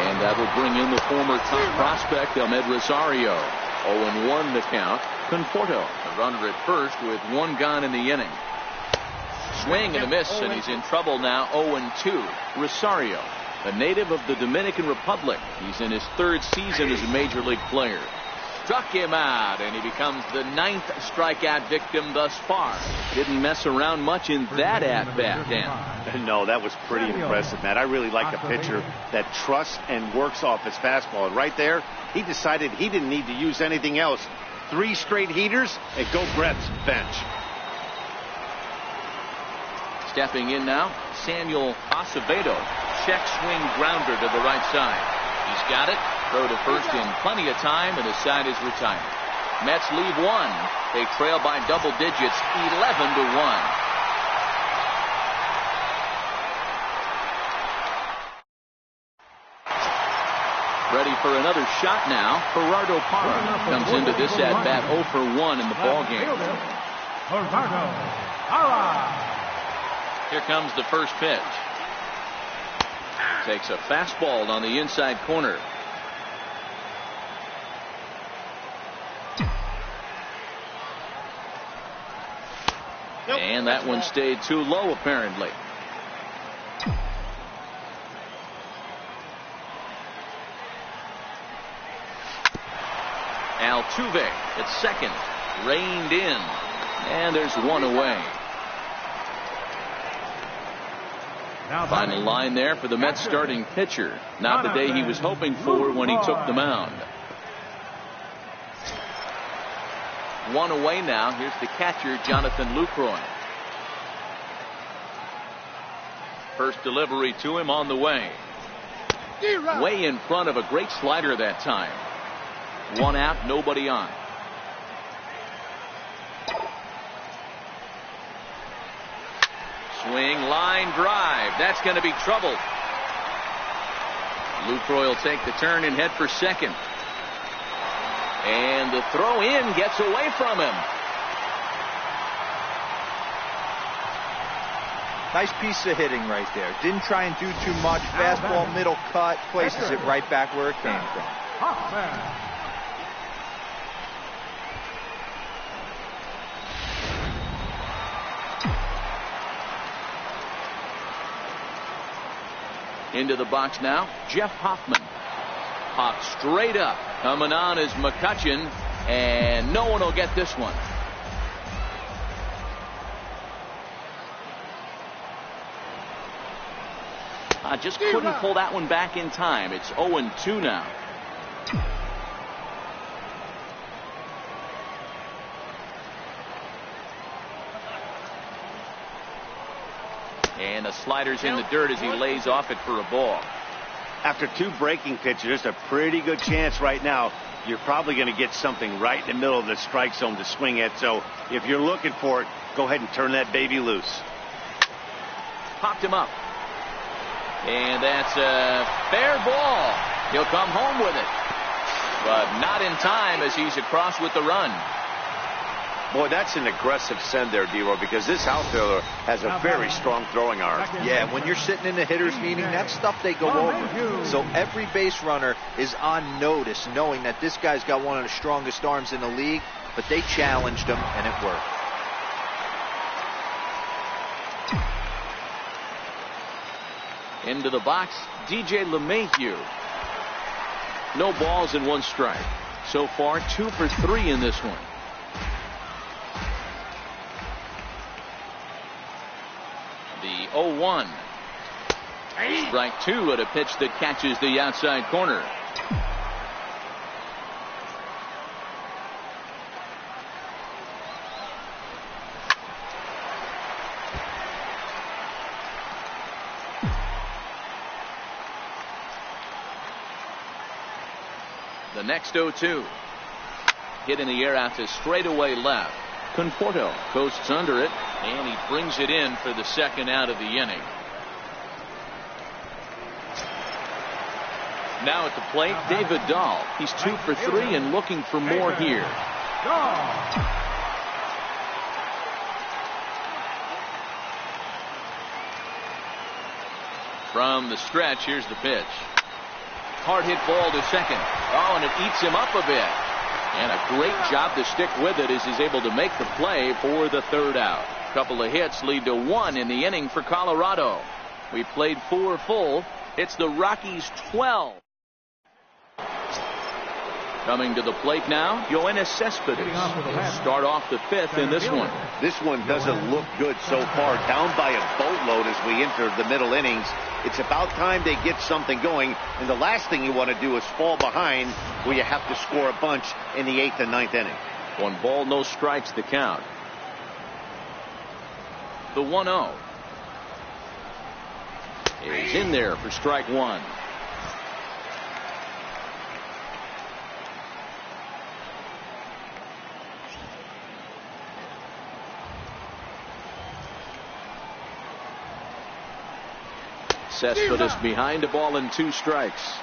And that will bring in the former top prospect, Ahmed Rosario. 0-1 the count. Conforto, a runner at first with one gone in the inning. Swing and a miss, and he's in trouble now. 0-2. Rosario, a native of the Dominican Republic. He's in his third season as a major league player. Struck him out, and he becomes the 9th strikeout victim thus far. Didn't mess around much in that at-bat, Dan. No, that was pretty impressive, Matt. I really like a pitcher that trusts and works off his fastball. And right there, he decided he didn't need to use anything else. 3 straight heaters, and go Brett's bench. Stepping in now, Samuel Acevedo. Check swing grounder to the right side. He's got it. Throw to first in plenty of time, and his side is retired. Mets leave one. They trail by double digits, 11-1. Ready for another shot now. Gerardo Parra comes into this at bat 0 for 1 in the ball game. Gerardo Parra. Here comes the first pitch. Takes a fastball on the inside corner. And that one stayed too low, apparently. Altuve at second, reined in, and there's one away. Final line there for the Mets starting pitcher. Not the day he was hoping for when he took the mound. One away now. Here's the catcher, Jonathan Lucroy. First delivery to him on the way. Way in front of a great slider that time. One out, nobody on. Swing, line drive. That's going to be trouble. Lucroy will take the turn and head for second. And the throw in gets away from him. Nice piece of hitting right there. Didn't try and do too much. Fastball, middle cut, places it right back where it came from. Into the box now, Jeff Hoffman. Popped straight up. Coming on is McCutchen, and no one will get this one. Just couldn't pull that one back in time. It's 0-2 now. And the slider's in the dirt as he lays off it for a ball. After 2 breaking pitches, there's a pretty good chance right now you're probably going to get something right in the middle of the strike zone to swing at. So if you're looking for it, go ahead and turn that baby loose. Popped him up. And that's a fair ball. He'll come home with it. But not in time as he's across with the run. Boy, that's an aggressive send there, D-Roy, because this outfielder has a very strong throwing arm. Yeah, when you're sitting in the hitter's meeting, that's stuff they go over. So every base runner is on notice, knowing that this guy's got one of the strongest arms in the league, but they challenged him, and it worked. Into the box, DJ LeMahieu. No balls and 1 strike. So far, 2 for 3 in this one. The 0-1. Strike 2 at a pitch that catches the outside corner. The next 0-2. Hit in the air out to straightaway left. Conforto coasts under it, and he brings it in for the second out of the inning. Now at the plate, David Dahl. He's 2 for 3 and looking for more here. From the stretch, here's the pitch. Hard hit ball to second. Oh, and it eats him up a bit. And a great job to stick with it as he's able to make the play for the third out. A couple of hits lead to 1 in the inning for Colorado. We played 4 full. It's the Rockies 12. Coming to the plate now, Yoenis Cespedes. He'll start off the 5th in this one. This one doesn't look good so far. Down by a boatload as we enter the middle innings. It's about time they get something going. And the last thing you want to do is fall behind where you have to score a bunch in the 8th and 9th inning. 1 ball, no strikes to count. The 1-0 is in there for strike 1. Cespedes behind a ball and 2 strikes.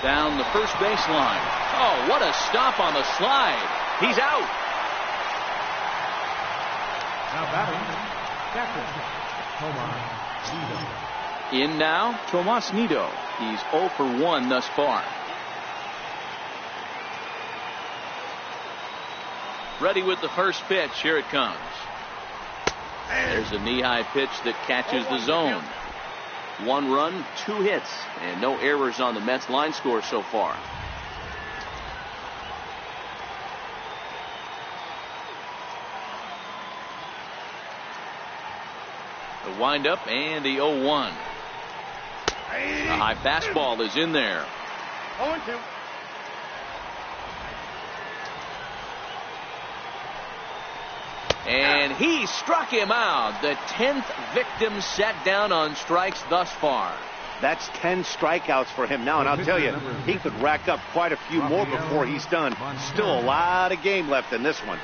Down the first baseline. Oh, what a stop on the slide. He's out. Now batting, in now, Tomas Nido. He's 0 for 1 thus far. Ready with the first pitch. Here it comes. There's a knee-high pitch that catches the zone. 1 run, 2 hits, and no errors on the Mets line score so far. The windup and the 0-1. A high fastball is in there. 0-2. And he struck him out. The 10th victim set down on strikes thus far. That's 10 strikeouts for him now, and I'll tell you, he could rack up quite a few more before he's done. Still a lot of game left in this one.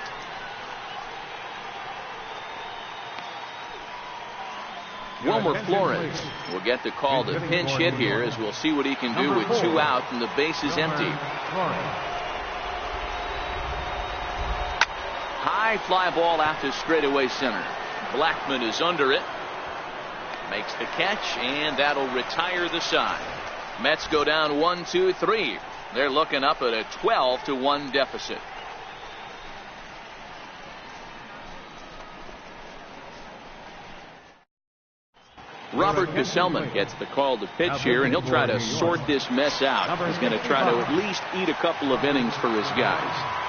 Wilmer Flores will get the call to pinch hit here, as we'll see what he can do with 2 out and the base is empty. High fly ball out to straightaway center. Blackman is under it. Makes the catch, and that'll retire the side. Mets go down 1-2-3. They're looking up at a 12-1 deficit. Robert Gesellman gets the call to pitch here, and he'll try to sort this mess out. He's going to try to at least eat a couple of innings for his guys.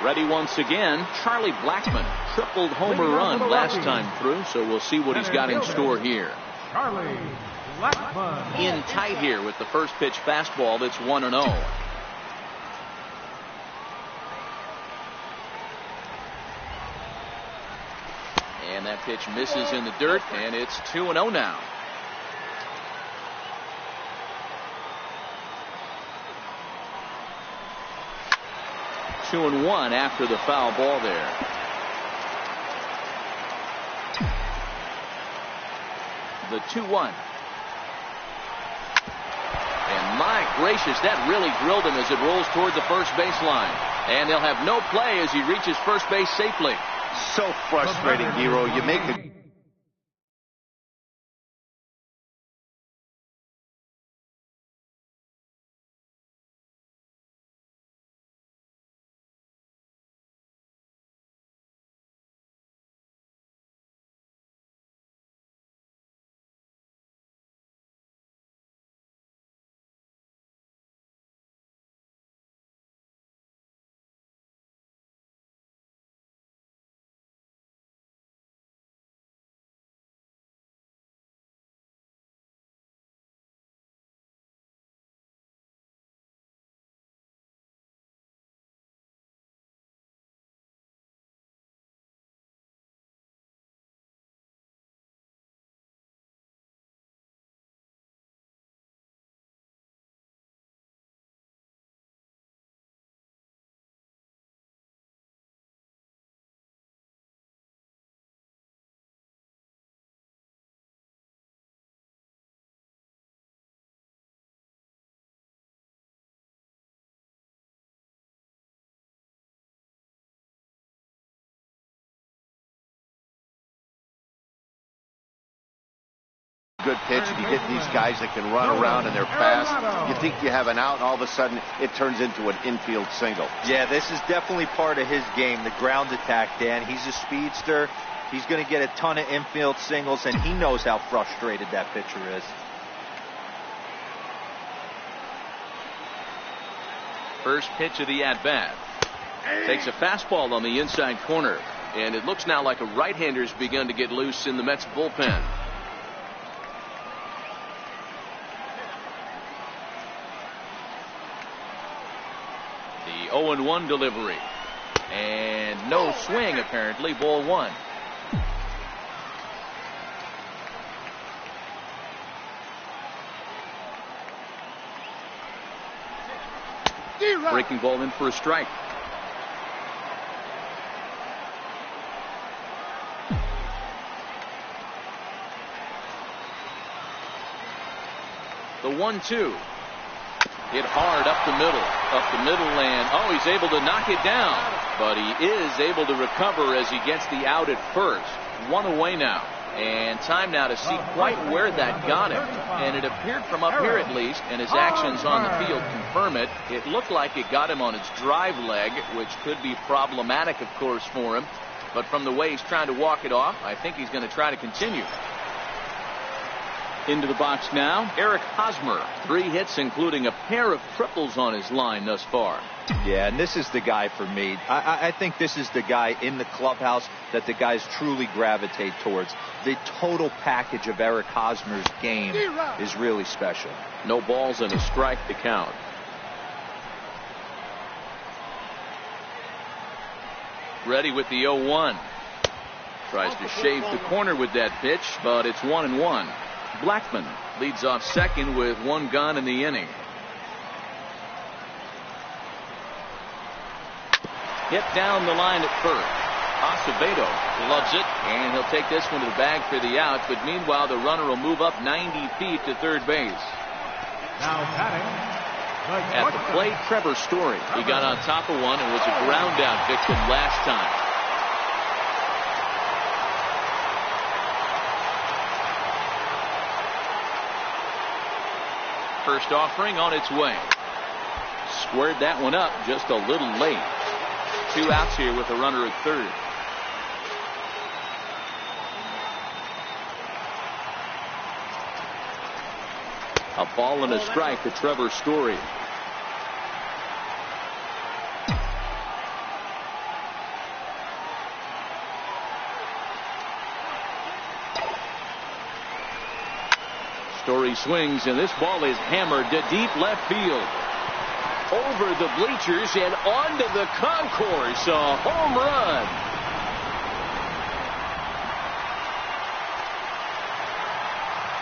Ready once again, Charlie Blackmon. Tripled homer run last time through, so we'll see what he's got in store here. Charlie Blackmon. In tight here with the first pitch fastball that's 1-0. Pitch misses in the dirt, and it's 2-0 now. Two and one after the foul ball there. The 2-1. And my gracious, that really drilled him as it rolls toward the first baseline. And they'll have no play as he reaches first base safely. So frustrating, Hero. You make a good pitch, and you get these guys that can run around and they're fast. You think you have an out, and all of a sudden it turns into an infield single. Yeah, this is definitely part of his game, the ground attack, Dan. He's a speedster. He's going to get a ton of infield singles, and he knows how frustrated that pitcher is. First pitch of the at-bat. Takes a fastball on the inside corner, and it looks now like a right-hander's begun to get loose in the Mets bullpen. The 0-1 delivery. And no swing, apparently. Ball one. Breaking ball in for a strike. The 1-2. Hit hard up the middle, and oh, he's able to knock it down, but he is able to recover as he gets the out at first. One away now, and time now to see quite where that got him, and it appeared from up here at least, and his actions on the field confirm it. It looked like it got him on his drive leg, which could be problematic, of course, for him, but from the way he's trying to walk it off, I think he's going to try to continue. Into the box now, Eric Hosmer. 3 hits, including a pair of triples on his line thus far. Yeah, and this is the guy for me. I think this is the guy in the clubhouse that the guys truly gravitate towards. The total package of Eric Hosmer's game is really special. No balls and a strike to count. Ready with the 0-1. Tries to shave the corner with that pitch, but it's 1-1. Blackman leads off second with 1 gun in the inning. Hit down the line at first. Acevedo loves it, and he'll take this one to the bag for the out, but meanwhile the runner will move up 90 feet to third base. Now batting. At the plate, Trevor Story. He got on top of one and was a ground out victim last time. First offering on its way. Squared that one up just a little late. 2 outs here with a runner at third. A ball and a strike to Trevor Story. Story swings, and this ball is hammered to deep left field. Over the bleachers and onto the concourse. A home run.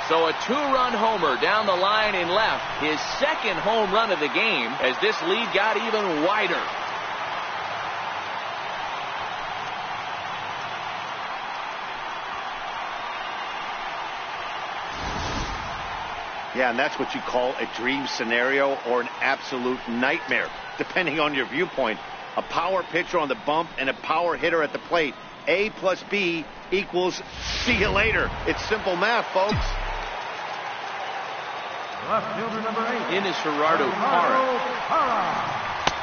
So a 2-run homer down the line in left. His second home run of the game as this lead got even wider. Yeah, and that's what you call a dream scenario or an absolute nightmare, depending on your viewpoint. A power pitcher on the bump and a power hitter at the plate. A plus B equals see you later. It's simple math, folks. Left fielder number 8. In is Gerardo Parra.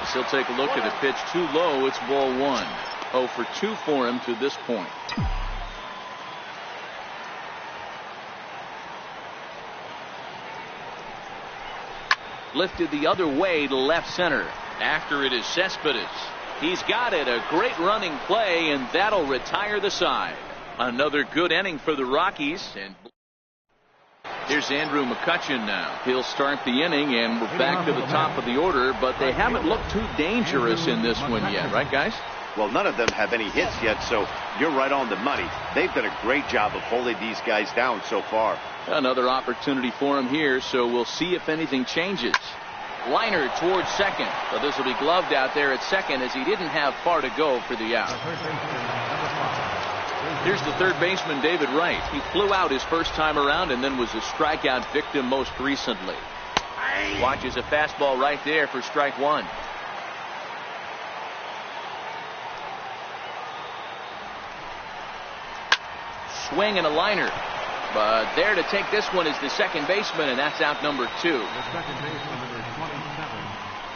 As he'll take a look at a pitch too low. It's ball 1. 0 for 2 for him to this point. Lifted the other way to left center. After it is Cespedes. He's got it. A great running play, and that'll retire the side. Another good inning for the Rockies. And here's Andrew McCutchen now. He'll start the inning, and we're back to the top of the order, but they haven't looked too dangerous in this one yet, right, guys? Well, none of them have any hits yet, so you're right on the money. They've done a great job of holding these guys down so far. Another opportunity for him here, so we'll see if anything changes. Liner towards second. So this will be gloved out there at second as he didn't have far to go for the out. Here's the third baseman, David Wright. He flew out his first time around and then was a strikeout victim most recently. Watches a fastball right there for strike 1. Swing and a liner. But there to take this one is the second baseman, and that's out number 2. The second baseman, number 27,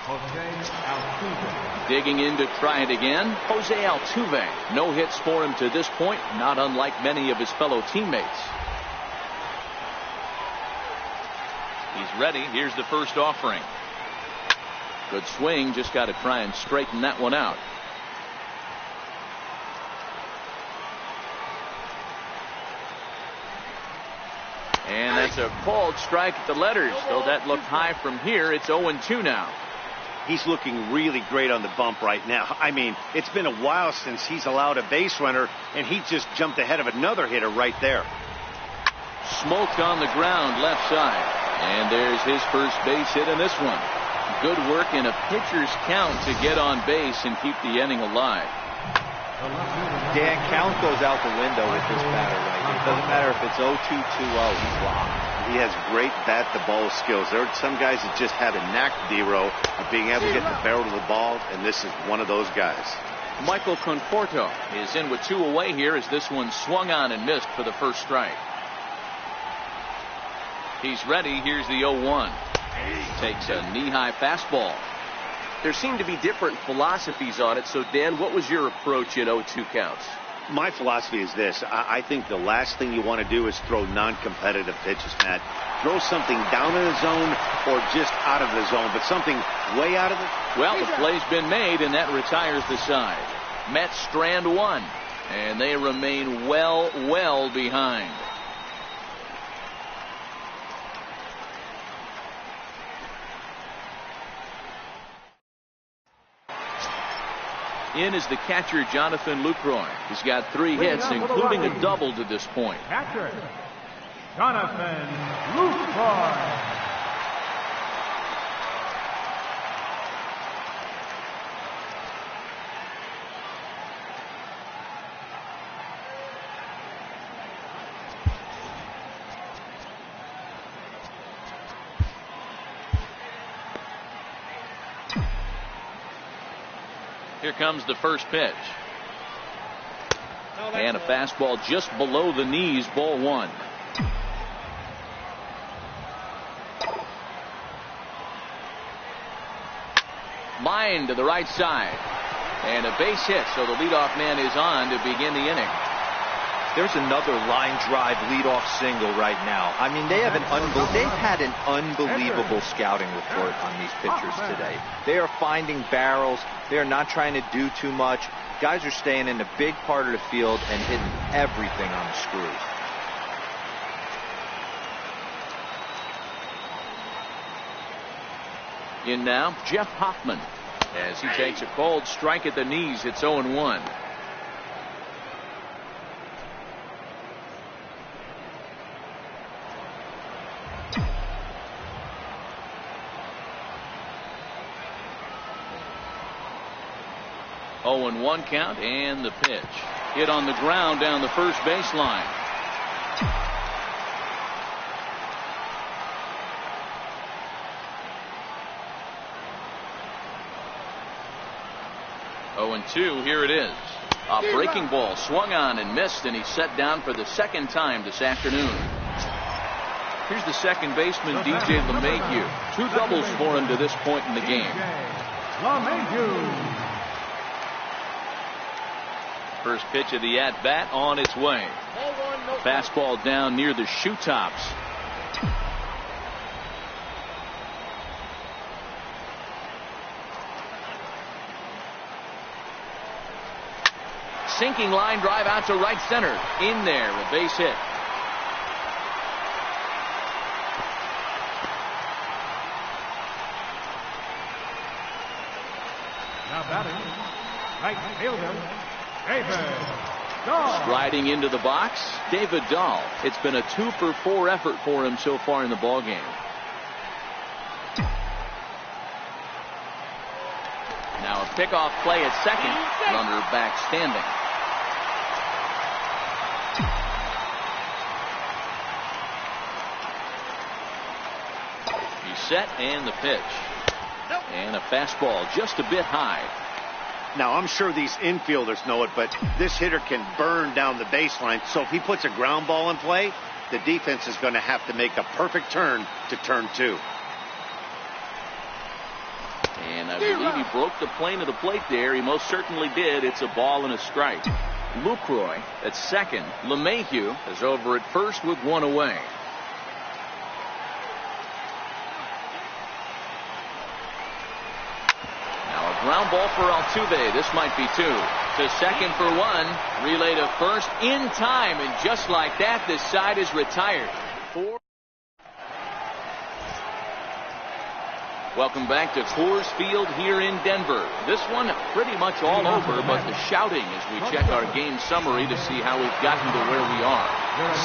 Jose Altuve. Digging in to try it again, Jose Altuve. No hits for him to this point, not unlike many of his fellow teammates. He's ready. Here's the first offering. Good swing, just got to try and straighten that one out. And that's a called strike at the letters. Though that looked high from here, it's 0-2 now. He's looking really great on the bump right now. I mean, it's been a while since he's allowed a base runner, and he just jumped ahead of another hitter right there. Smoked on the ground left side. And there's his first base hit in this one. Good work in a pitcher's count to get on base and keep the inning alive. Dan, count goes out the window with this batter right here. It doesn't matter if it's 0-2, 2-0. He's locked. He has great bat-to-ball skills. There are some guys that just have a knack, D-Row, of being able to get the barrel of the ball, and this is one of those guys. Michael Conforto is in with 2 away here as this one swung on and missed for the first strike. He's ready. Here's the 0-1. Takes a knee-high fastball. There seem to be different philosophies on it. So, Dan, what was your approach in 0-2 counts? My philosophy is this. I think the last thing you want to do is throw non-competitive pitches, Matt. Throw something down in the zone or just out of the zone, but something way out of the... Well, the play's been made, and that retires the side. Mets strand 1, and they remain well behind. In is the catcher, Jonathan Lucroy. He's got 3 hits, including a double to this point. Catcher, Jonathan Lucroy. Here comes the first pitch. And a fastball just below the knees, ball 1. Line to the right side. And a base hit, so the leadoff man is on to begin the inning. There's another line drive leadoff single right now. I mean, they've had an unbelievable scouting report on these pitchers today. They are finding barrels. They are not trying to do too much. Guys are staying in the big part of the field and hitting everything on the screws. In now, Jeff Hoffman. As he takes a cold strike at the knees, it's 0-1. 0-1 count, and the pitch. Hit on the ground down the first baseline. Oh, 0-2, here it is. A breaking ball swung on and missed, and he's set down for the second time this afternoon. Here's the second baseman, DJ LeMahieu. 2 doubles for him to this point in the game. First pitch of the at-bat on its way. Fastball down near the shoe tops. Sinking line drive out to right center. In there, a base hit. Now batting, right fielder, David Dahl. Striding into the box, David Dahl. It's been a 2-for-4 effort for him so far in the ballgame. Now a pickoff play at second. Runner back standing. He's set, and the pitch. And a fastball just a bit high. Now, I'm sure these infielders know it, but this hitter can burn down the baseline. So if he puts a ground ball in play, the defense is going to have to make a perfect turn to turn 2. And I believe he broke the plane of the plate there. He most certainly did. It's a ball and a strike. Lucroy at second. LeMahieu is over at first with 1 away. Ground ball for Altuve. This might be 2. To second for 1. Relay to first in time. And just like that, this side is retired. 4. Welcome back to Coors Field here in Denver. This one pretty much all over, but the shouting as we check our game summary to see how we've gotten to where we are.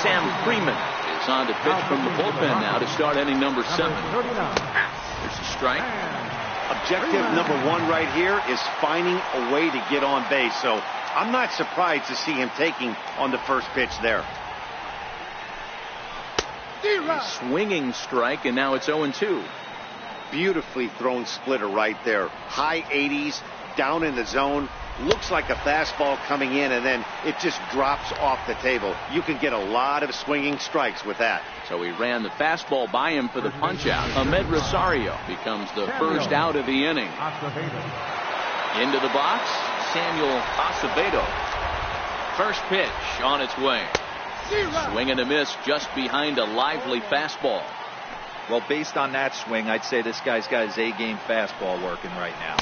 Sam Freeman is on to pitch from the bullpen now to start inning number 7. There's a strike. Objective number 1 right here is finding a way to get on base. So I'm not surprised to see him taking on the first pitch there. A swinging strike, and now it's 0-2. Beautifully thrown splitter right there. High 80s, down in the zone. Looks like a fastball coming in, and then it just drops off the table. You can get a lot of swinging strikes with that. So he ran the fastball by him for the punch-out. Ahmed Rosario becomes the first out of the inning. Into the box, Samuel Acevedo. First pitch on its way. Swing and a miss just behind a lively fastball. Well, based on that swing, I'd say this guy's got his A-game fastball working right now.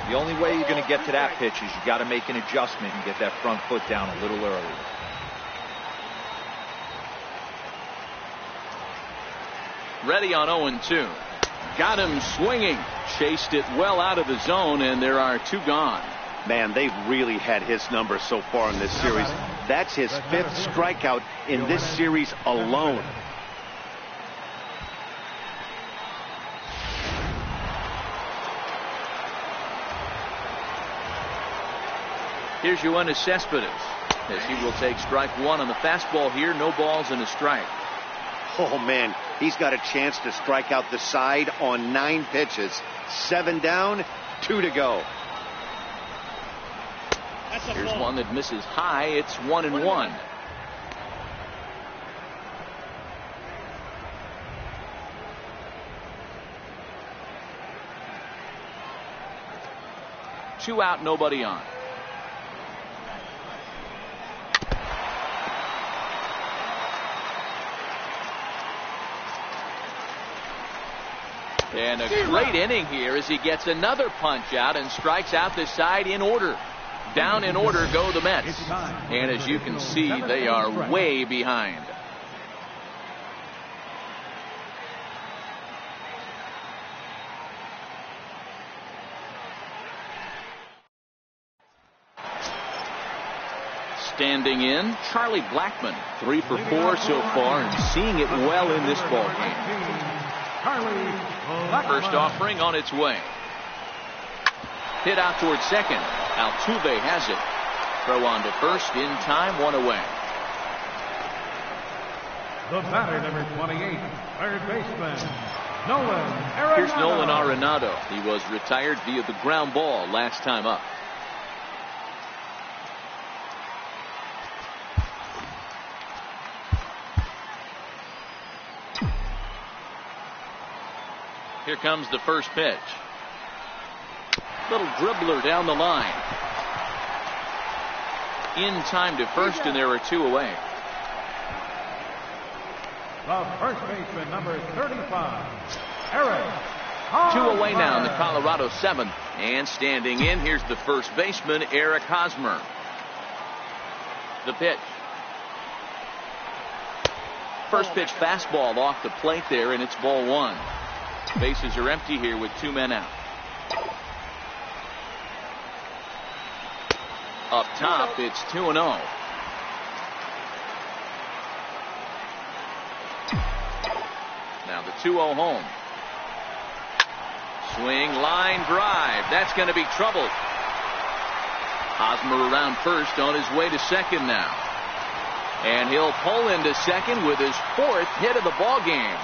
The only way you're going to get to that pitch is you got to make an adjustment and get that front foot down a little early. Ready on 0-2. Got him swinging. Chased it well out of the zone, and there are 2 gone. Man, they've really had his number so far in this series. That's his 5th strikeout in this series alone. Here's Yoenis Cespedes as he will take strike 1 on the fastball here. No balls and a strike. Oh, man, he's got a chance to strike out the side on 9 pitches. 7 down, 2 to go. Here's one that misses high. It's 1-1. Two out, nobody on. And a great inning here as he gets another punch out and strikes out the side in order. Down in order go the Mets. And as you can see, they are way behind. Standing in, Charlie Blackmon, 3 for 4 so far and seeing it well in this ball game. First offering on its way. Hit out towards second. Altuve has it. Throw on to first in time, 1 away. The batter, number 28, third baseman, Nolan Arenado. Here's Nolan Arenado. He was retired via the ground ball last time up. Here comes the first pitch. Little dribbler down the line. In time to first, and there are 2 away. The first baseman, number 35, Eric 2 away now in the Colorado 7th. And standing in, here's the first baseman, Eric Hosmer. The pitch. First pitch fastball off the plate there, and it's ball 1. Bases are empty here with 2 men out. Up top, it's 2-0. Now the 2-0 home. Swing, line drive. That's going to be trouble. Hosmer around first, on his way to second now. And he'll pull into second with his 4th hit of the ball game.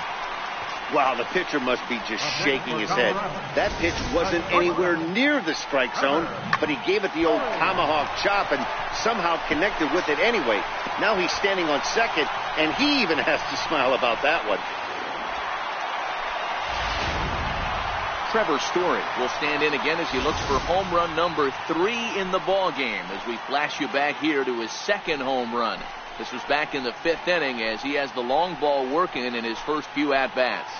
Wow, the pitcher must be just shaking his head. That pitch wasn't anywhere near the strike zone, but he gave it the old tomahawk chop and somehow connected with it anyway. Now he's standing on second, and he even has to smile about that one. Trevor Story will stand in again as he looks for home run number 3 in the ball game, as we flash you back here to his 2nd home run. This was back in the 5th inning as he has the long ball working in his first few at-bats.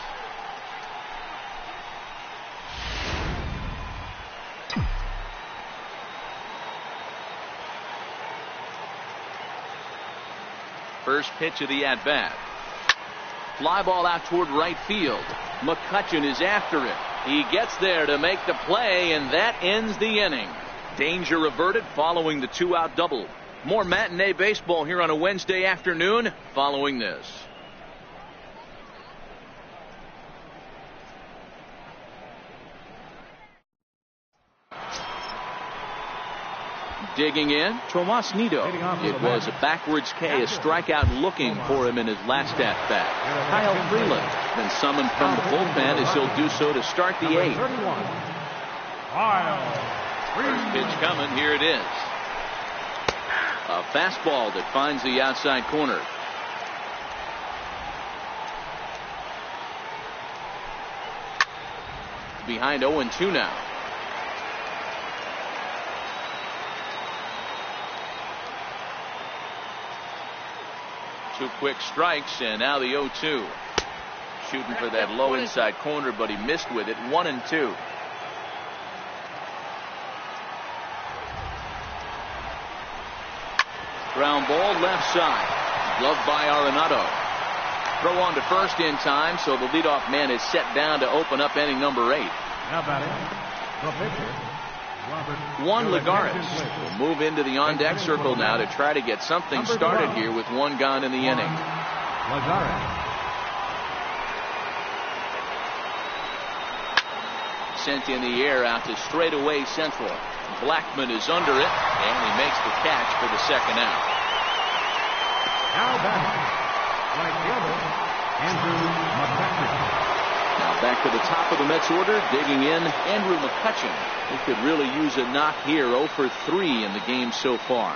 First pitch of the at-bat. Fly ball out toward right field. McCutchen is after it. He gets there to make the play, and that ends the inning. Danger averted following the 2-out double. More matinee baseball here on a Wednesday afternoon following this. Digging in, Tomas Nido. It was a backwards K, a strikeout looking for him in his last at-bat. Kyle Freeland then summoned from the bullpen as he'll do so to start the 8th. First pitch coming, here it is. A fastball that finds the outside corner. Behind 0-2 now. Two quick strikes, and now the 0-2. Shooting for that low inside corner, but he missed with it. 1-2. Ground ball left side. Gloved by Arenado. Throw on to first in time, so the leadoff man is set down to open up inning number 8. Now batting, the pitcher, Juan Lagares will move into the on-deck circle now to try to get something started here with 1 gone in the inning. Lagares. Sent in the air out to straightaway central. Blackman is under it, and he makes the catch for the 2nd out. Now batting, right fielder, Andrew McCutchen. Now back to the top of the Mets order, digging in, Andrew McCutchen. He could really use a knock here. 0 for 3 in the game so far.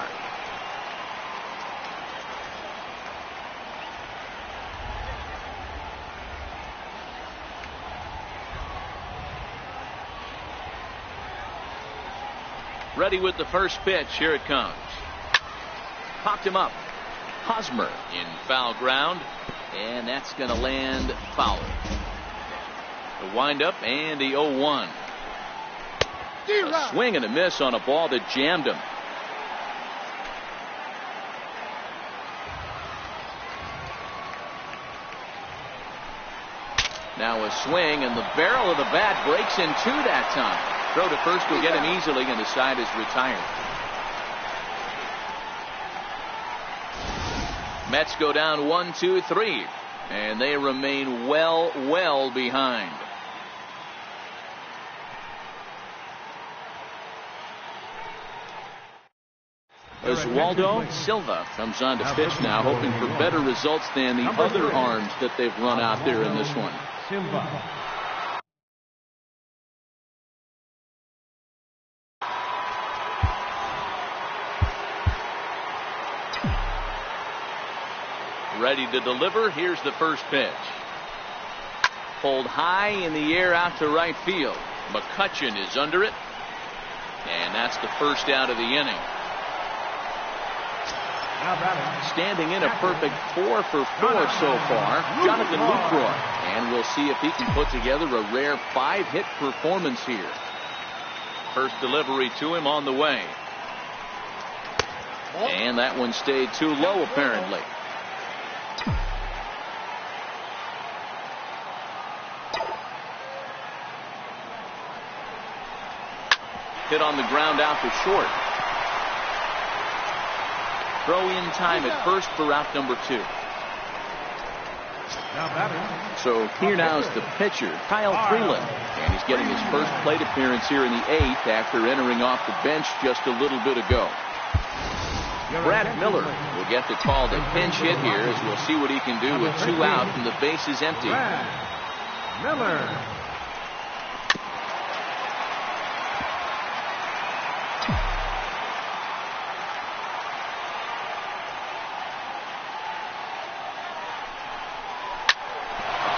Ready with the first pitch. Here it comes. Popped him up. Hosmer in foul ground, and that's going to land foul. The windup and the 0-1. A swing and a miss on a ball that jammed him. Now a swing, and the barrel of the bat breaks in 2 that time. Throw to first will get him easily, and the side is retired. Mets go down 1-2-3, and they remain well behind. Oswaldo Silva comes on to pitch now, hoping for better results than the other arms that they've run out there in this one. Silva. Ready to deliver. Here's the first pitch. Pulled high in the air out to right field. McCutchen is under it. And that's the first out of the inning. Standing in a perfect 4 for 4 so far, Jonathan Lucroy. And we'll see if he can put together a rare 5-hit performance here. First delivery to him on the way. And that one stayed too low apparently. Hit on the ground out to short. Throw in time at first for out number 2. So here now is the pitcher, Kyle Freeland. And he's getting his first plate appearance here in the 8th after entering off the bench just a little bit ago. Brad Miller will get the call to pinch hit here as we'll see what he can do with 2 out and the base is empty. Miller.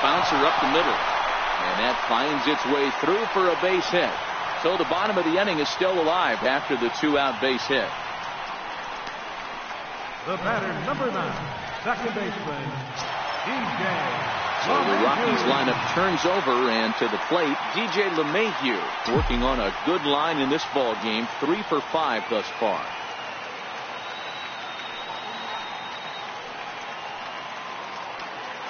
Bouncer up the middle. And that finds its way through for a base hit. So the bottom of the inning is still alive after the 2-out base hit. The batter, number 9, second baseman, DJ. So the Rockies lineup turns over, and to the plate, DJ LeMahieu working on a good line in this ball game, 3 for 5 thus far.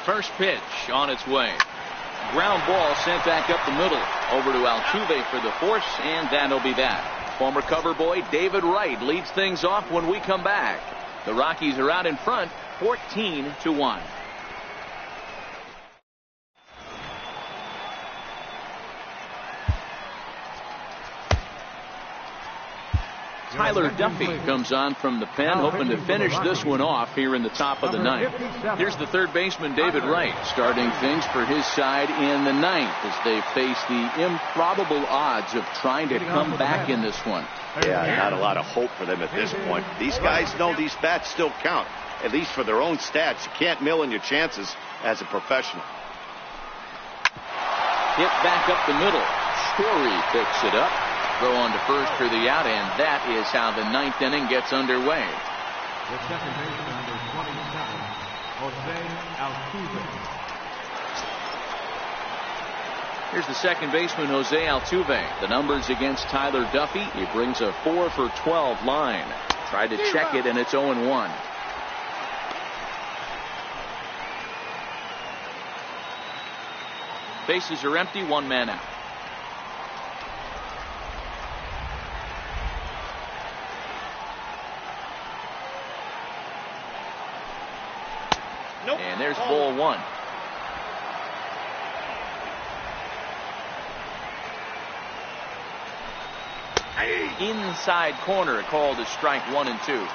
First pitch on its way. Ground ball sent back up the middle. Over to Altuve for the force, and that'll be that. Former cover boy David Wright leads things off when we come back. The Rockies are out in front, 14-1. Tyler Duffy comes on from the pen, hoping to finish this one off here in the top of the 9th. Here's the third baseman, David Wright, starting things for his side in the 9th as they face the improbable odds of trying to come back in this one. Yeah, not a lot of hope for them at this point. These guys know these bats still count, at least for their own stats. You can't mill in your chances as a professional. Hit back up the middle. Story picks it up. Throw on to first for the out, and that is how the 9th inning gets underway. The second baseman, number 27, Jose Altuve. Here's the second baseman, Jose Altuve. The numbers against Tyler Duffy. He brings a 4 for 12 line. Tried to check it, and it's 0-1. Bases are empty, 1 man out. And there's ball 1. Inside corner, called a strike 1 and 2.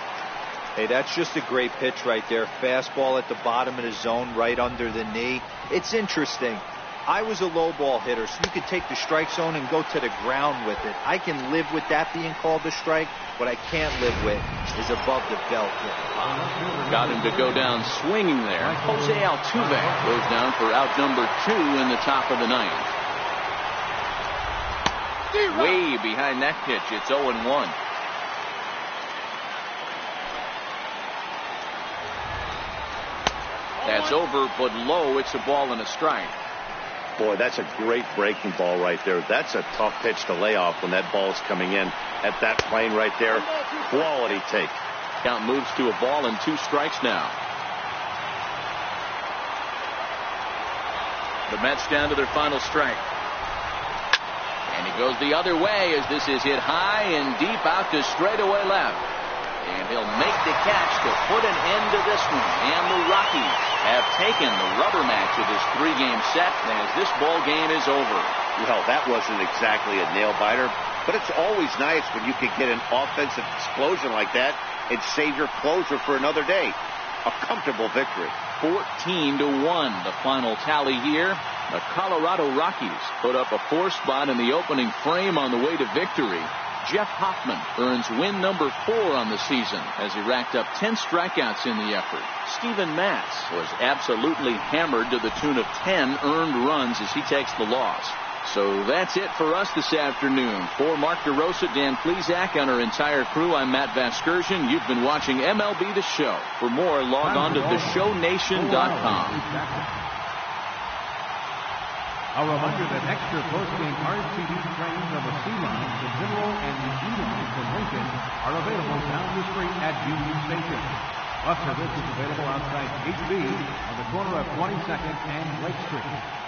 Hey, that's just a great pitch right there. Fastball at the bottom of the zone, right under the knee. It's interesting. I was a low ball hitter, so you could take the strike zone and go to the ground with it. I can live with that being called a strike. What I can't live with is above the belt. Got him to go down swinging there. Jose Altuve goes down for out number 2 in the top of the 9th. Way behind that pitch. It's 0-1. That's over, but low. It's a ball and a strike. Boy, that's a great breaking ball right there. That's a tough pitch to lay off when that ball's coming in at that plane right there. Quality take. Count moves to a ball and 2 strikes now. The Mets down to their final strike. And he goes the other way as this is hit high and deep out to straightaway left. And he'll make the catch to put an end to this one. And the Rockies have taken the rubber match of this 3-game set as this ball game is over. Well, that wasn't exactly a nail-biter, but it's always nice when you can get an offensive explosion like that and save your closer for another day. A comfortable victory. 14-1, the final tally here. The Colorado Rockies put up a 4 spot in the opening frame on the way to victory. Jeff Hoffman earns win number 4 on the season as he racked up 10 strikeouts in the effort. Steven Matz was absolutely hammered to the tune of 10 earned runs as he takes the loss. So that's it for us this afternoon. For Mark DeRosa, Dan Plesac, and our entire crew, I'm Matt Vasgersian. You've been watching MLB The Show. For more, log on to theshownation.com. A reminder that extra post-game RCD trains on the C line, the General, and the E line from Lincoln are available down the street at Union Station. Bus service is available outside HB on the corner of 22nd and Lake Street.